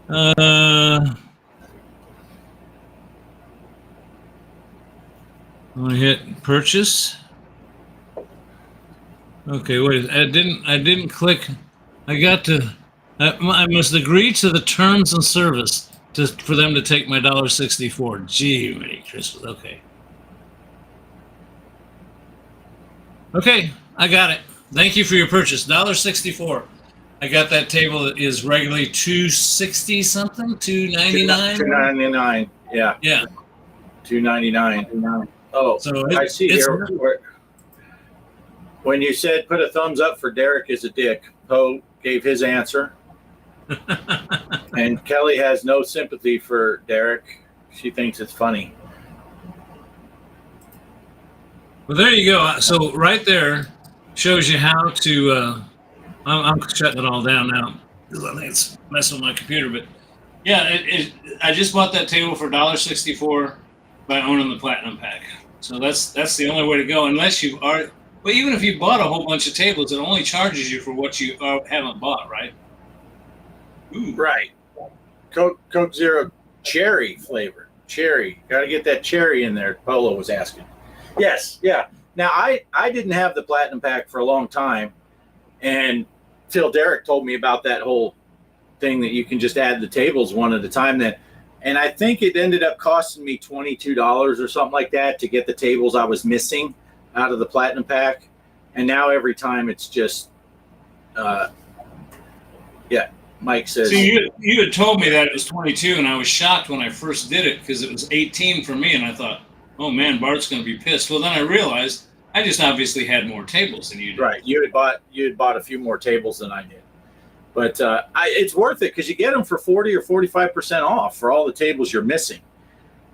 I'm going to hit purchase. Okay, wait, I didn't click. I must agree to the terms and service for them to take my $1.64. Gee, Merry Christmas. Okay. Okay, I got it. Thank you for your purchase. $1.64. I got that table that is regularly $2.60 something, $2.99. $2.99. Yeah. Yeah. $2.99. Oh, so I see here. When you said put a thumbs up for Derek is a dick, Poe gave his answer. And Kelly has no sympathy for Derek. She thinks it's funny. Well, there you go. So right there shows you how to. I'm shutting it all down now because I think it's messing with my computer. But yeah, I just bought that table for $1.64 by owning the Platinum Pack. So that's the only way to go. Unless you are, well, even if you bought a whole bunch of tables, it only charges you for what you haven't bought, right? Ooh. Right. Coke Zero cherry flavor. Cherry. Got to get that cherry in there. Polo was asking. Yes. Yeah. Now I didn't have the Platinum Pack for a long time, and Phil Derrick told me about that whole thing that you can just add the tables one at a time. And I think it ended up costing me $22 or something like that to get the tables I was missing out of the Platinum Pack. And now every time it's just, Mike says. See, you had told me that it was 22, and I was shocked when I first did it because it was 18 for me, and I thought, oh man, Bart's going to be pissed. Well, then I realized I just obviously had more tables than you did. Right, you had bought a few more tables than I did, but it's worth it because you get them for 40 or 45% off for all the tables you're missing,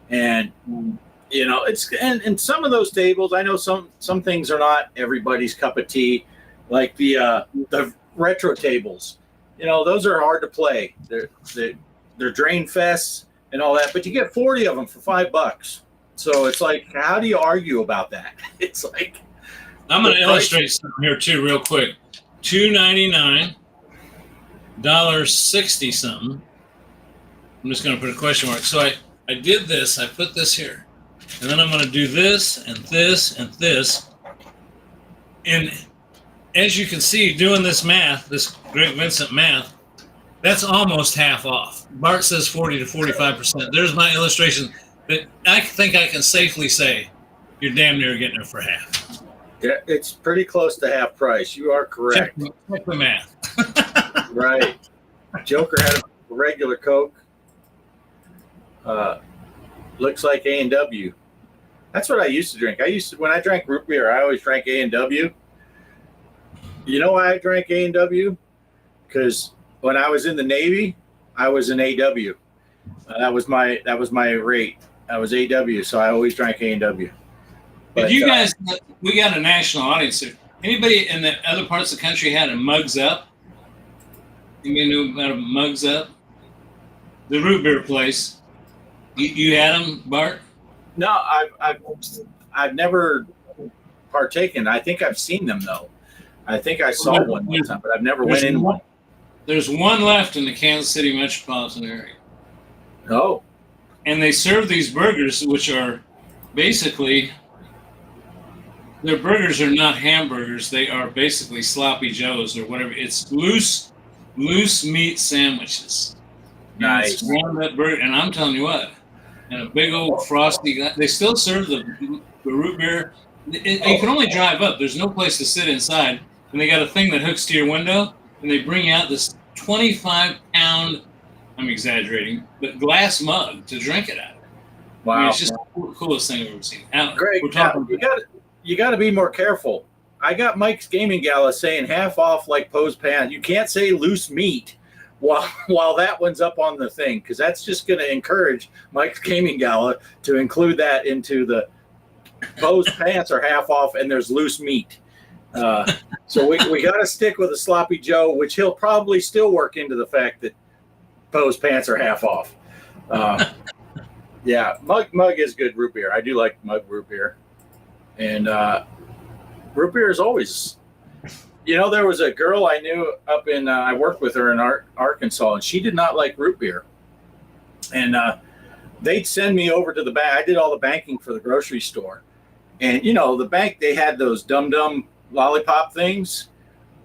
and it's and some of those tables, I know some things are not everybody's cup of tea, like the retro tables. Those are hard to play. They're drain fests and all that, but you get 40 of them for $5. So it's like, how do you argue about that? It's like, I'm going to illustrate something here too, real quick. $2.99, $1.60 something. I'm just going to put a question mark. So I did this. I put this here, and then I'm going to do this and this and this. And as you can see, doing this math, this Greg Vincent math, that's almost half off. Bart says 40 to 45%. There's my illustration. But I think I can safely say you're damn near getting it for half. Yeah, it's pretty close to half price. You are correct. Check the math. Right. Joker had a regular Coke. Looks like A&W. That's what I used to drink. When I drank root beer, I always drank A&W. You know why I drank A&W? Because when I was in the Navy, I was an AW. That was my rate. I was AW, so I always drank A&W. But you guys, we got a national audience here. Anybody in the other parts of the country had a Mugs Up? Anybody knew about a Mugs Up? The root beer place. You had them, Bart? No, I've never partaken. I think I've seen them though. I think I saw one time, but I've never went in one. There's one left in the Kansas City metropolitan area. Oh. And they serve these burgers, which are basically, their burgers are not hamburgers. They are basically sloppy joes or whatever. It's loose meat sandwiches. Nice. And I'm telling you what, and a big old frosty. They still serve the root beer. You can only drive up. There's no place to sit inside. And they got a thing that hooks to your window, and they bring out this 25-pound, I'm exaggerating, but glass mug to drink it out of. Wow. I mean, it's just the coolest thing I've ever seen. Greg, you got to be more careful. I got Mike's Gaming Gala saying half off like Poe's Pan. You can't say loose meat while that one's up on the thing, because that's just going to encourage Mike's Gaming Gala to include that into the Poe's Pants are half off and there's loose meat. So we got to stick with a sloppy Joe, which he'll probably still work into the fact that Poe's Pants are half off. Yeah, Mug is good root beer. I do like Mug root beer. And root beer is always, there was a girl I knew up in, I worked with her in Arkansas, and she did not like root beer. And they'd send me over to the bank. I did all the banking for the grocery store. And, the bank, they had those dum-dum lollipop things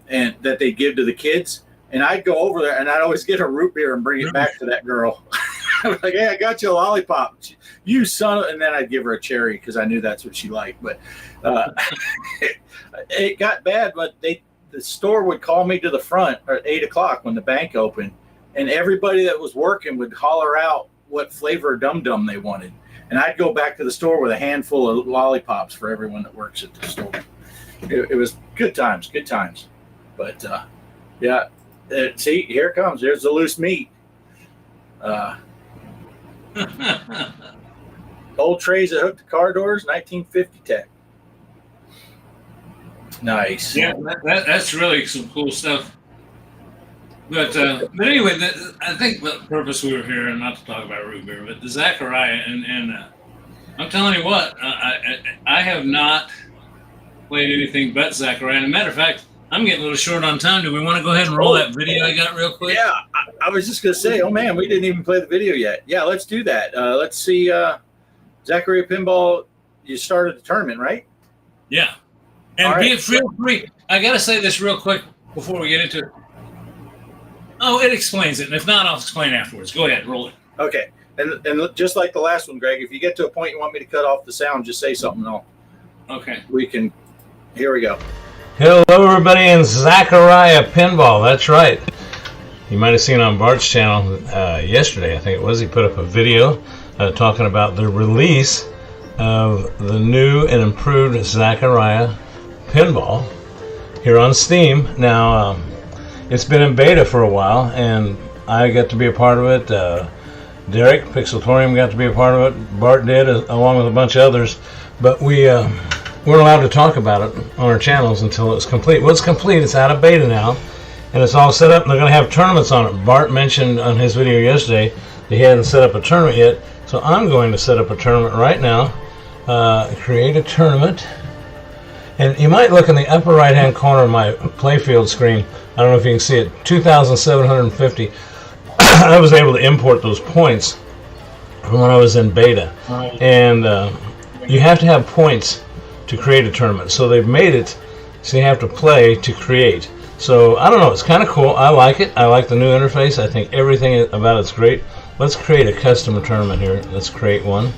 and that they give to the kids. And I'd go over there, and I'd always get a root beer and bring it back to that girl. I was like, hey, I got you a lollipop. You son of... And then I'd give her a cherry because I knew that's what she liked. But it got bad, but the store would call me to the front at 8 o'clock when the bank opened, and everybody that was working would holler out what flavor dum-dum they wanted. And I'd go back to the store with a handful of lollipops for everyone that works at the store. It was good times. But, yeah, see, here it comes. There's the loose meat. Old trays that hooked to car doors, 1950 tech. Nice. Yeah, that's really some cool stuff. But anyway, I think the purpose we were here, and not to talk about root beer, but the ZACCARIA, and I'm telling you what, I have not played anything but ZACCARIA. And a matter of fact, I'm getting a little short on time. Do we want to go ahead and roll that video I got real quick? Yeah, I was just going to say, oh man, we didn't even play the video yet. Yeah, let's do that. Let's see. ZACCARIA Pinball, you started the tournament, right? Yeah. And right. Feel free. I got to say this real quick before we get into it. Oh, it explains it. And if not, I'll explain afterwards. Go ahead, roll it. Okay. And just like the last one, Greg, if you get to a point you want me to cut off the sound, just say something. Okay. We can. Here we go. Hello, everybody in ZACCARIA Pinball. That's right. You might have seen on Bart's channel yesterday, I think it was, he put up a video talking about the release of the new and improved ZACCARIA Pinball here on Steam. Now, it's been in beta for a while, and I got to be a part of it. Derek, Pixertorium, got to be a part of it. Bart did, along with a bunch of others. But we weren't allowed to talk about it on our channels until it was complete. Well, it's complete. It's out of beta now, and it's all set up, and they're going to have tournaments on it. Bart mentioned on his video yesterday that he hadn't set up a tournament yet, so I'm going to set up a tournament right now. Create a tournament. And you might look in the upper right-hand corner of my playfield screen. I don't know if you can see it. 2,750. I was able to import those points from when I was in beta. And you have to have points to create a tournament. So they've made it so you have to play to create. So, I don't know. It's kind of cool. I like it. I like the new interface. I think everything about it's great. Let's create a custom tournament here. Let's create one.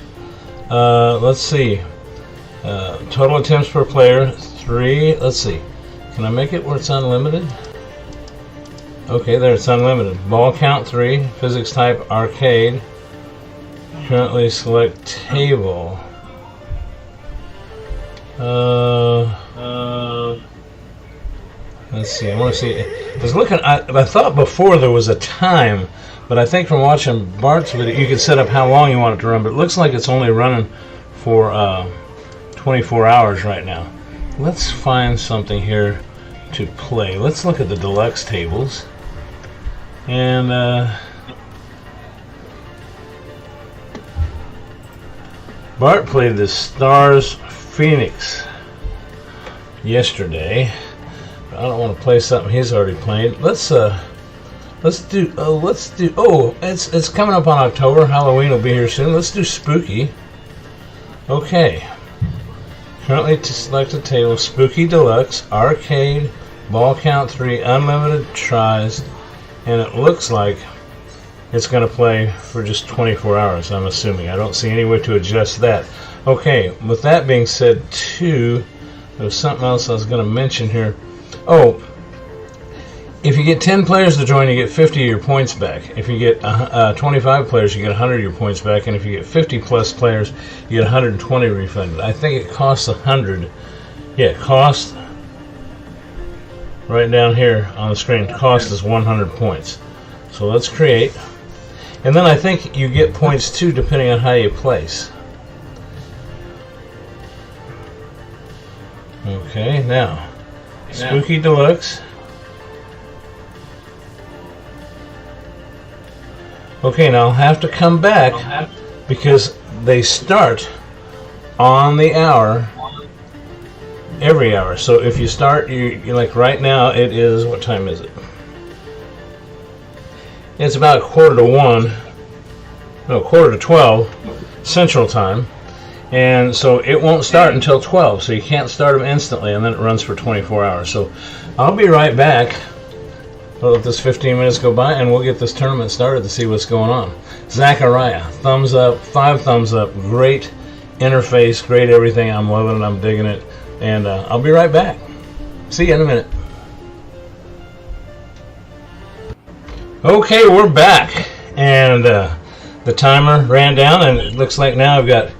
Let's see. Total attempts per player, 3. Let's see. Can I make it where it's unlimited? Okay, there, it's unlimited. Ball count, 3. Physics type, arcade. Currently select table. Let's see. I want to see. I was looking. I thought before there was a time, but I think from watching Bart's video, you can set up how long you want it to run. But it looks like it's only running for 24 hours right now. Let's find something here to play. Let's look at the deluxe tables. And Bart played the Stars Phoenix yesterday. But I don't want to play something he's already played. Let's do. Oh, it's coming up on October. Halloween will be here soon. Let's do Spooky. Okay. Currently to select a table, Spooky Deluxe, Arcade, Ball Count 3, Unlimited Tries, and it looks like it's going to play for just 24 hours, I'm assuming. I don't see any way to adjust that. Okay, with that being said, too, there was something else I was going to mention here. Oh, if you get 10 players to join, you get 50 of your points back. If you get 25 players, you get 100 of your points back. And if you get 50 plus players, you get 120 refunded. I think it costs 100. Yeah, it costs, right down here on the screen, cost is 100 points. So let's create. And then I think you get points too, depending on how you place. Okay, now, Spooky Deluxe. Okay, now I'll have to come back because they start on the hour, every hour. So if you start, you like right now, it is, what time is it? It's about 12 Central Time. And so it won't start until 12, so you can't start them instantly, and then it runs for 24 hours. So I'll be right back. We'll let this 15 minutes go by, and we'll get this tournament started to see what's going on. ZACCARIA, thumbs up, 5 thumbs up, great interface, great everything. I'm loving it, I'm digging it, and I'll be right back. See you in a minute. Okay, we're back, and the timer ran down, and it looks like now I've got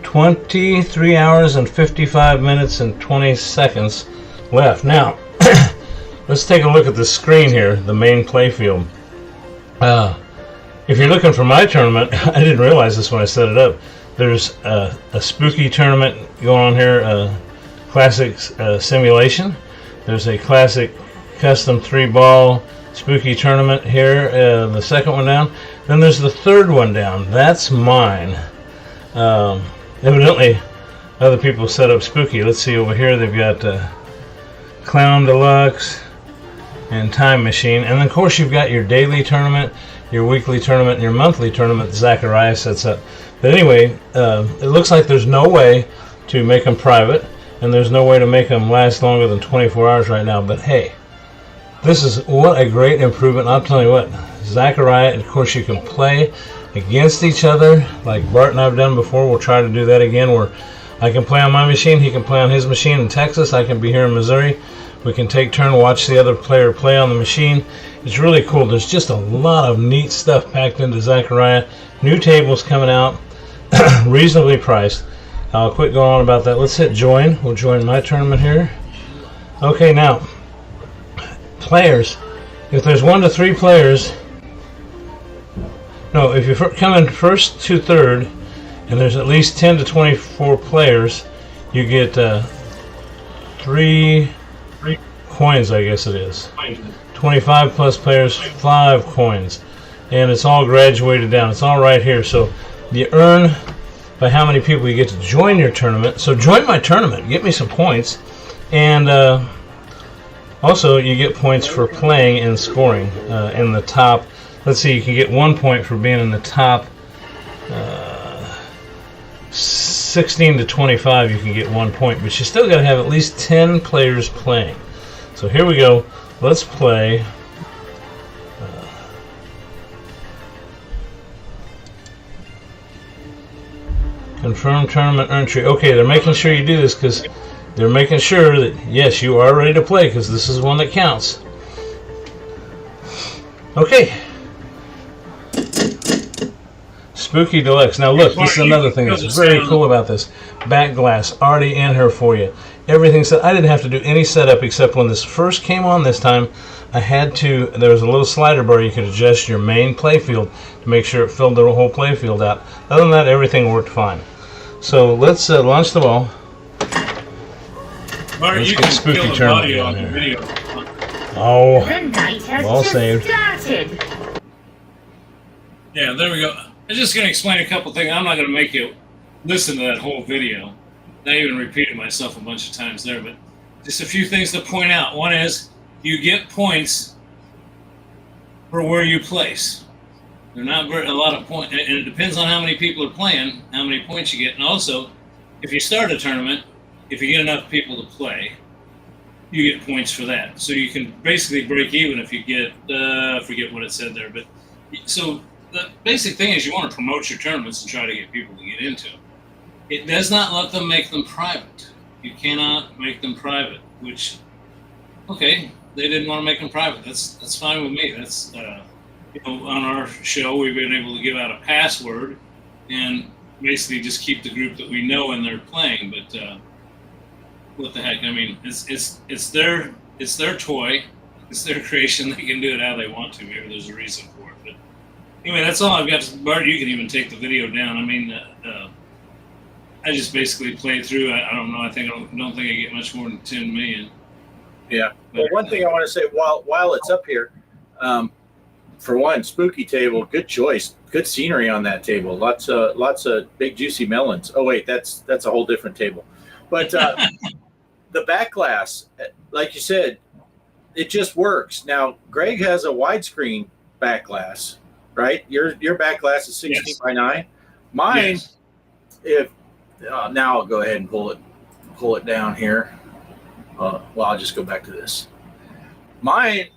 23 hours and 55 minutes and 20 seconds left. Now, let's take a look at the screen here, the main playfield. If you're looking for my tournament, I didn't realize this when I set it up. There's a spooky tournament going on here, classic simulation. There's a classic custom 3-ball spooky tournament here, the second one down. Then there's the third one down. That's mine. Evidently, other people set up spooky. Let's see over here. They've got Clown Deluxe and Time Machine. And then, of course, you've got your daily tournament, your weekly tournament, and your monthly tournament ZACCARIA sets up. But anyway, it looks like there's no way to make them private, and there's no way to make them last longer than 24 hours right now. But hey, this is what a great improvement. I'll tell you what, ZACCARIA, and of course you can play against each other like Bart and I've done before. We'll try to do that again, where I can play on my machine, he can play on his machine in Texas, I can be here in Missouri. We can take turn, watch the other player play on the machine. It's really cool. There's just a lot of neat stuff packed into ZACCARIA. New tables coming out, reasonably priced. I'll quit going on about that. Let's hit join. We'll join my tournament here. Okay, now, players. If there's 1 to 3 players, no, if you come in first to third, and there's at least 10 to 24 players, you get 3 coins, I guess it is. 25 plus players, 5 coins. And it's all graduated down. It's all right here. So you earn by how many people you get to join your tournament. So join my tournament. Get me some points. And also you get points for playing and scoring in the top. Let's see, you can get 1 point for being in the top 16 to 25. You can get 1 point, but you still got to have at least 10 players playing. So here we go. Let's play. Confirm tournament entry. Okay, they're making sure you do this because they're making sure that, yes, you are ready to play, because this is one that counts. Okay. Spooky Deluxe. Now look, this is another thing that's very cool about this. Back glass already in here for you. Everything set. I didn't have to do any setup except when this first came on this time. I had to. There was a little slider bar you could adjust your main playfield to make sure it filled the whole playfield out. Other than that, everything worked fine. So let's launch the ball. Mark, let's you get can Spooky kill the Tournament audio on on the here. video. Oh, The night has all just saved. started. Yeah, there we go. I'm just going to explain a couple things. I'm not going to make you listen to that whole video. I even repeated myself a bunch of times there, but just a few things to point out. One is you get points for where you place. They're not a lot of points, and it depends on how many people are playing, how many points you get. And also, if you start a tournament, if you get enough people to play, you get points for that. So you can basically break even if you get, I forget what it said there, but so the basic thing is you want to promote your tournaments and try to get people to get into them. It does not let them make them private. You cannot make them private, which, okay, they didn't want to make them private. That's fine with me. That's, you know, on our show, we've been able to give out a password and basically just keep the group that we know and they're playing. But what the heck? I mean, it's their toy. It's their creation. They can do it how they want to. Maybe there's a reason for it. But anyway, that's all I've got. Bart, you can even take the video down. I mean, I just basically play through. I don't know. I don't think I get much more than 10 million. Yeah. Well, one thing I want to say while it's up here, for one, spooky table, good choice, good scenery on that table. Lots of big juicy melons. Oh wait, that's a whole different table. But the back glass, like you said, it just works. Now, Greg has a widescreen back glass, right? Your back glass is 16 Yes. by 9. Mine, Yes. if now I'll go ahead and pull it down here. Well, I'll just go back to this.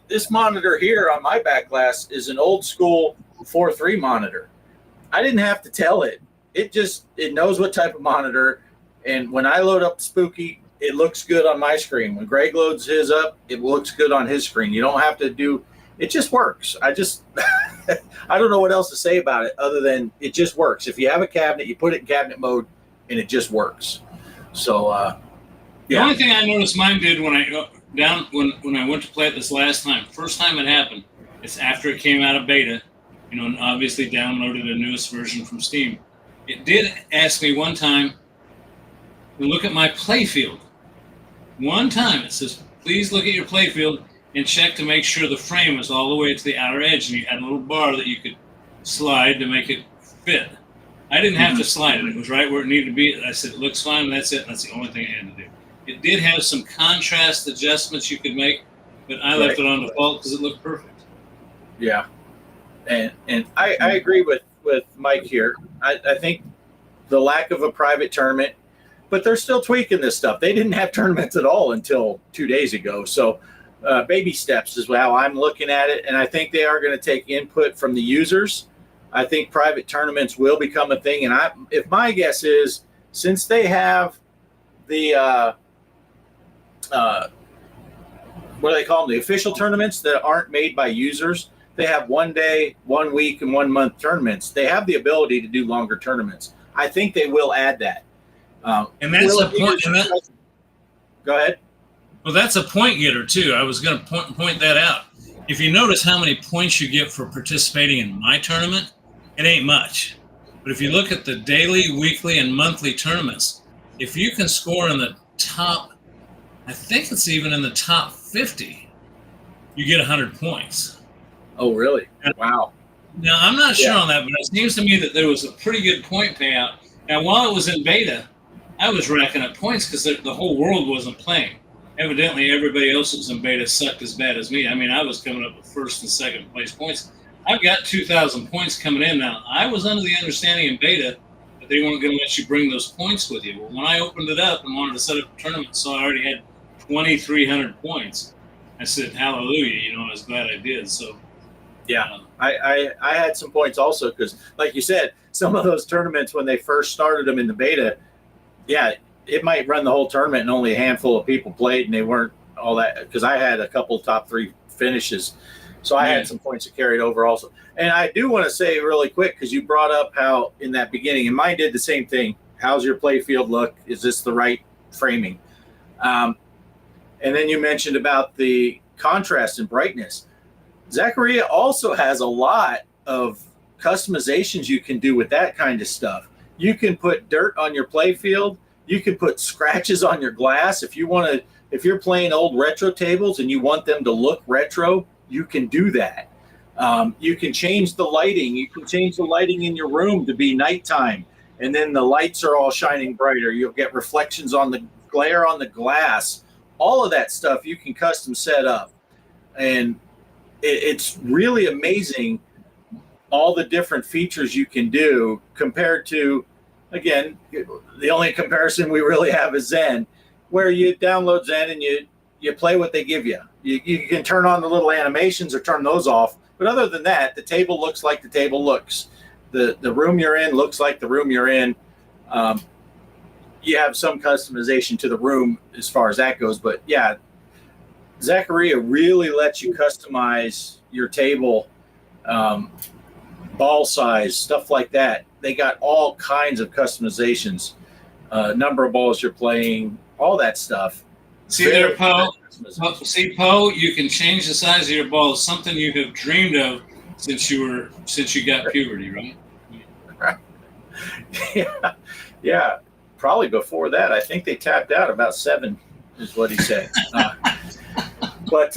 This monitor here on my back glass is an old school 4:3 monitor. I didn't have to tell it. It knows what type of monitor. And when I load up Spooky, it looks good on my screen. When Greg loads his up, it looks good on his screen. You don't have to do, it just works. I don't know what else to say about it other than it just works. If you have a cabinet, you put it in cabinet mode and it just works. So, The yeah. only thing I noticed mine did when I went to play it this last time, first time it happened, it's after it came out of beta, you know, and obviously downloaded the newest version from Steam. It did ask me one time to look at my playfield. one time. It says, please look at your playfield and check to make sure the frame is all the way to the outer edge. And you had a little bar that you could slide to make it fit. I didn't have to slide it. It was right where it needed to be. I said, it looks fine. That's it. That's the only thing I had to do. It did have some contrast adjustments you could make, but I left it on default because it looked perfect. Yeah. And I agree with Mike here. I think the lack of a private tournament, but they're still tweaking this stuff. They didn't have tournaments at all until 2 days ago. So baby steps is how I'm looking at it. And I think they are going to take input from the users. I think private tournaments will become a thing. And if my guess is, since they have the, what do they call them? The official tournaments that aren't made by users, they have 1 day, 1 week, and 1 month tournaments. They have the ability to do longer tournaments. I think they will add that. And that's a point. Go ahead. Well, that's a point getter too. I was going to point that out. If you notice how many points you get for participating in my tournament, it ain't much. But if you look at the daily, weekly, and monthly tournaments, if you can score in the top, I think it's even in the top 50, you get 100 points. Oh, really? Wow. Now, I'm not sure on that, but it seems to me that there was a pretty good point payout. Now, while it was in beta, I was racking up points because the whole world wasn't playing. Evidently, everybody else that was in beta sucked as bad as me. I mean, I was coming up with first and second place points. I've got 2,000 points coming in now. I was under the understanding in beta that they weren't going to let you bring those points with you. Well, when I opened it up and wanted to set up a tournament, so I already had 2,300 points. I said, hallelujah, I was glad I did. So, yeah, I had some points also because, like you said, some of those tournaments when they first started them in the beta, it might run the whole tournament and only a handful of people played, and they weren't all that, because I had a couple top 3 finishes. So I had some points that carried over also. And I do want to say really quick, because you brought up how in that beginning, and mine did the same thing. How's your play field look? Is this the right framing? And then you mentioned about the contrast and brightness. ZACCARIA also has a lot of customizations you can do with that kind of stuff. You can put dirt on your play field. You can put scratches on your glass. If you're playing old retro tables and you want them to look retro, you can do that. You can change the lighting. You can change the lighting in your room to be nighttime, and then the lights are all shining brighter. You'll get reflections on the glare on the glass. All of that stuff you can custom set up. And it's really amazing all the different features you can do compared to, again, the only comparison we really have is Zen, where you download Zen and you play what they give you. You can turn on the little animations or turn those off. But other than that, the table looks like the table looks. The room you're in looks like the room you're in. You have some customization to the room as far as that goes. But yeah, ZACCARIA really lets you customize your table, ball size, stuff like that. They got all kinds of customizations, number of balls you're playing, all that stuff. See there, Poe? See, Poe, you can change the size of your ball. Something you have dreamed of since you got puberty, right? Yeah. Probably before that. I think they tapped out about 7, is what he said. But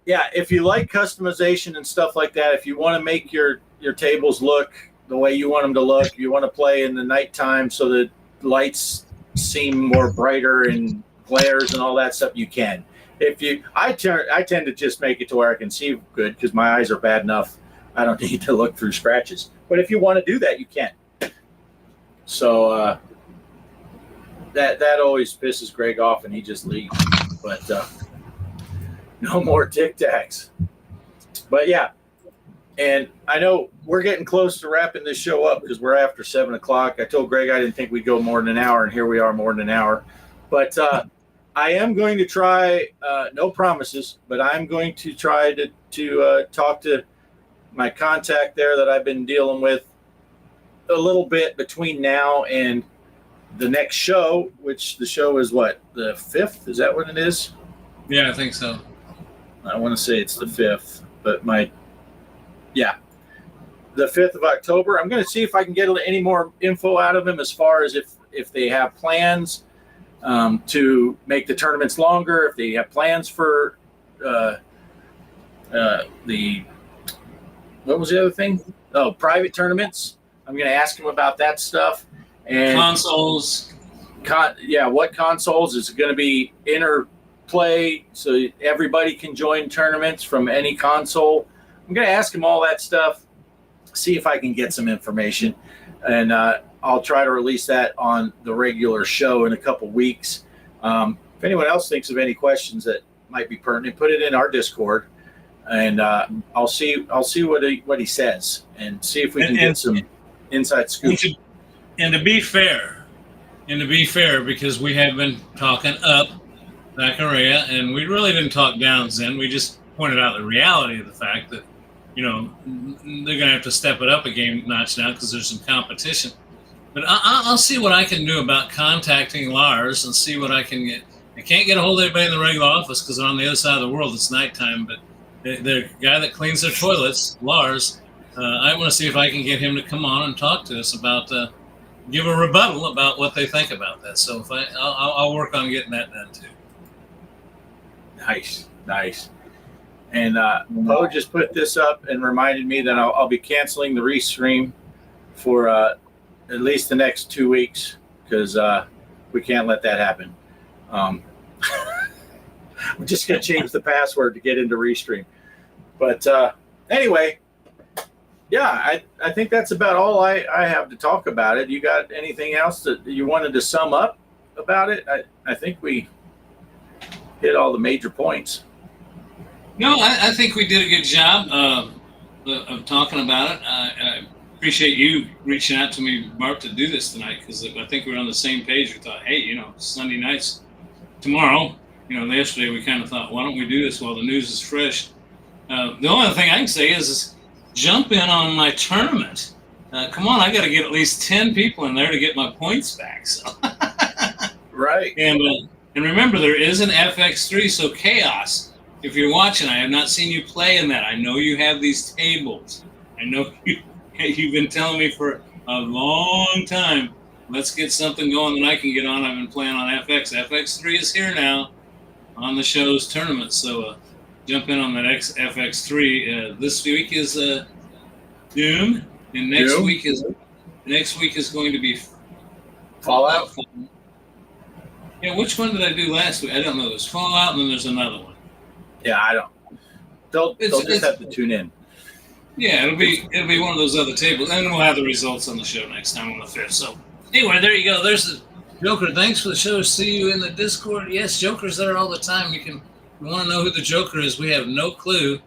if you like customization and stuff like that, if you want to make your tables look the way you want them to look, you want to play in the nighttime so that lights seem more brighter and glares and all that stuff, you can. I tend to just make it to where I can see good because my eyes are bad enough. I don't need to look through scratches. But if you want to do that, you can. So that always pisses Greg off, and he just leaves. But no more Tic Tacs. But yeah, and I know we're getting close to wrapping this show up because we're after 7 o'clock. I told Greg I didn't think we'd go more than an hour, and here we are more than an hour. But I am going to try, no promises, but I'm going to try to talk to my contact there that I've been dealing with a little bit between now and the next show, which the show is what, the 5th? Is that what it is? Yeah, I think so. I want to say it's the 5th, but the 5th of October. I'm going to see if I can get any more info out of him as far as if they have plans to make the tournaments longer. If they have plans for what was the other thing? Oh, private tournaments. I'm going to ask them about that stuff. And consoles. What consoles is it going to be? Interplay, so everybody can join tournaments from any console. I'm going to ask them all that stuff, see if I can get some information, and I'll try to release that on the regular show in a couple weeks. If anyone else thinks of any questions that might be pertinent, put it in our Discord, and I'll see what he says and see if we can get some inside scoop. And to be fair, because we have been talking up ZACCARIA, and we really didn't talk down Zen. We just pointed out the reality of the fact that, they're going to have to step it up a game notch now because there's some competition. But I'll see what I can do about contacting Lars and see what I can get. I can't get a hold of anybody in the regular office because they're on the other side of the world. It's nighttime. But the guy that cleans their toilets, Lars, I want to see if I can get him to come on and talk to us about, give a rebuttal about what they think about that. So if I'll work on getting that done too. Nice. And Poe just put this up and reminded me that I'll be canceling the restream for at least the next 2 weeks because we can't let that happen. We're just going to change the password to get into restream. But anyway, yeah, I think that's about all I have to talk about it. You got anything else that you wanted to sum up about it? I think we hit all the major points. No, I think we did a good job of talking about it. I appreciate you reaching out to me, Mark, to do this tonight because I think we were on the same page. We thought, hey, Sunday nights, tomorrow, yesterday we kind of thought, why don't we do this while the news is fresh? The only other thing I can say is jump in on my tournament. Come on, I got to get at least 10 people in there to get my points back. So. Right. And remember, there is an FX3, so Kaos. If you're watching, I have not seen you play in that. I know you have these tables. I know you've been telling me for a long time, let's get something going that I can get on. I've been playing on FX. FX3 is here now on the show's tournament. So jump in on that FX3. This week is Doom, and next week is going to be Fallout. Yeah, which one did I do last week? I don't know. There's Fallout, and then there's another one. Yeah, I don't. They'll just have to tune in. Yeah, it'll be one of those other tables, and we'll have the results on the show next time on the 5th. So anyway, there you go. There's the Joker. Thanks for the show. See you in the Discord. Yes, Joker's there all the time. You want to know who the Joker is? We have no clue,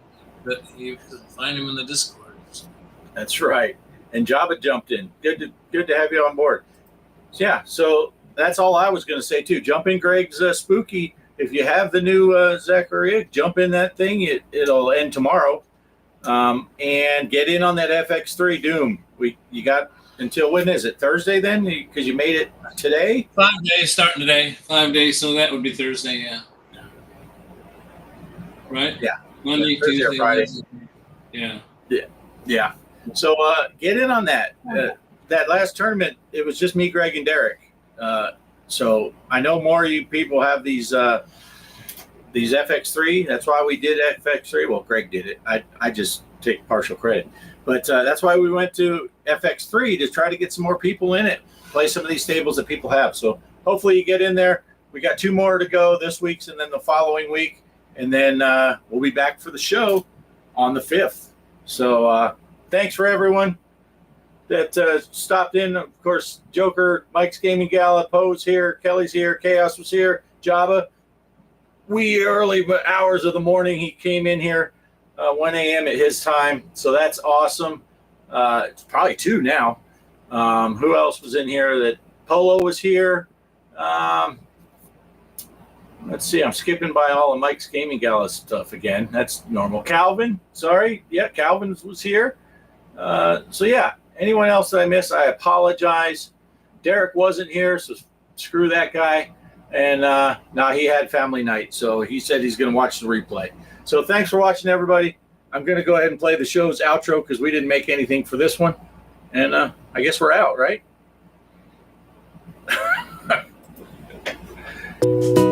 but you can find him in the Discord. That's right. And Jabba jumped in. Good to have you on board. Yeah. So that's all I was going to say too. Jump in Greg's Spooky. If you have the new ZACCARIA, jump in that thing. It'll end tomorrow. And get in on that FX3 Doom. You got until when is it? Thursday then? Because you made it today? 5 days starting today. 5 days, so that would be Thursday, yeah. Right? Yeah. Monday, Thursday Tuesday, or Friday. Wednesday. Yeah. So get in on that. That last tournament, it was just me, Greg, and Derek. So I know more of you people have these FX3. That's why we did FX3. Well, Greg did it. I just take partial credit. But that's why we went to FX3 to try to get some more people in it, play some of these tables that people have. So hopefully you get in there. We got 2 more to go this week's and then the following week. And then we'll be back for the show on the 5th. So thanks for everyone that stopped in. Of course, Joker, Mike's Gaming Gala, Poe's here, Kelly's here, Chaos was here, Jabba. Early hours of the morning, he came in here, 1 a.m. at his time. So that's awesome. It's probably 2 now. Who else was in here? That Polo was here. Let's see. I'm skipping by all of Mike's Gaming Gala stuff again. That's normal. Calvin, sorry. Yeah, Calvin was here. So yeah, anyone else that I missed, I apologize. Derek wasn't here, so screw that guy. And now he had family night, so he said he's going to watch the replay. So thanks for watching, everybody. I'm going to go ahead and play the show's outro because we didn't make anything for this one. And I guess we're out, right? planted.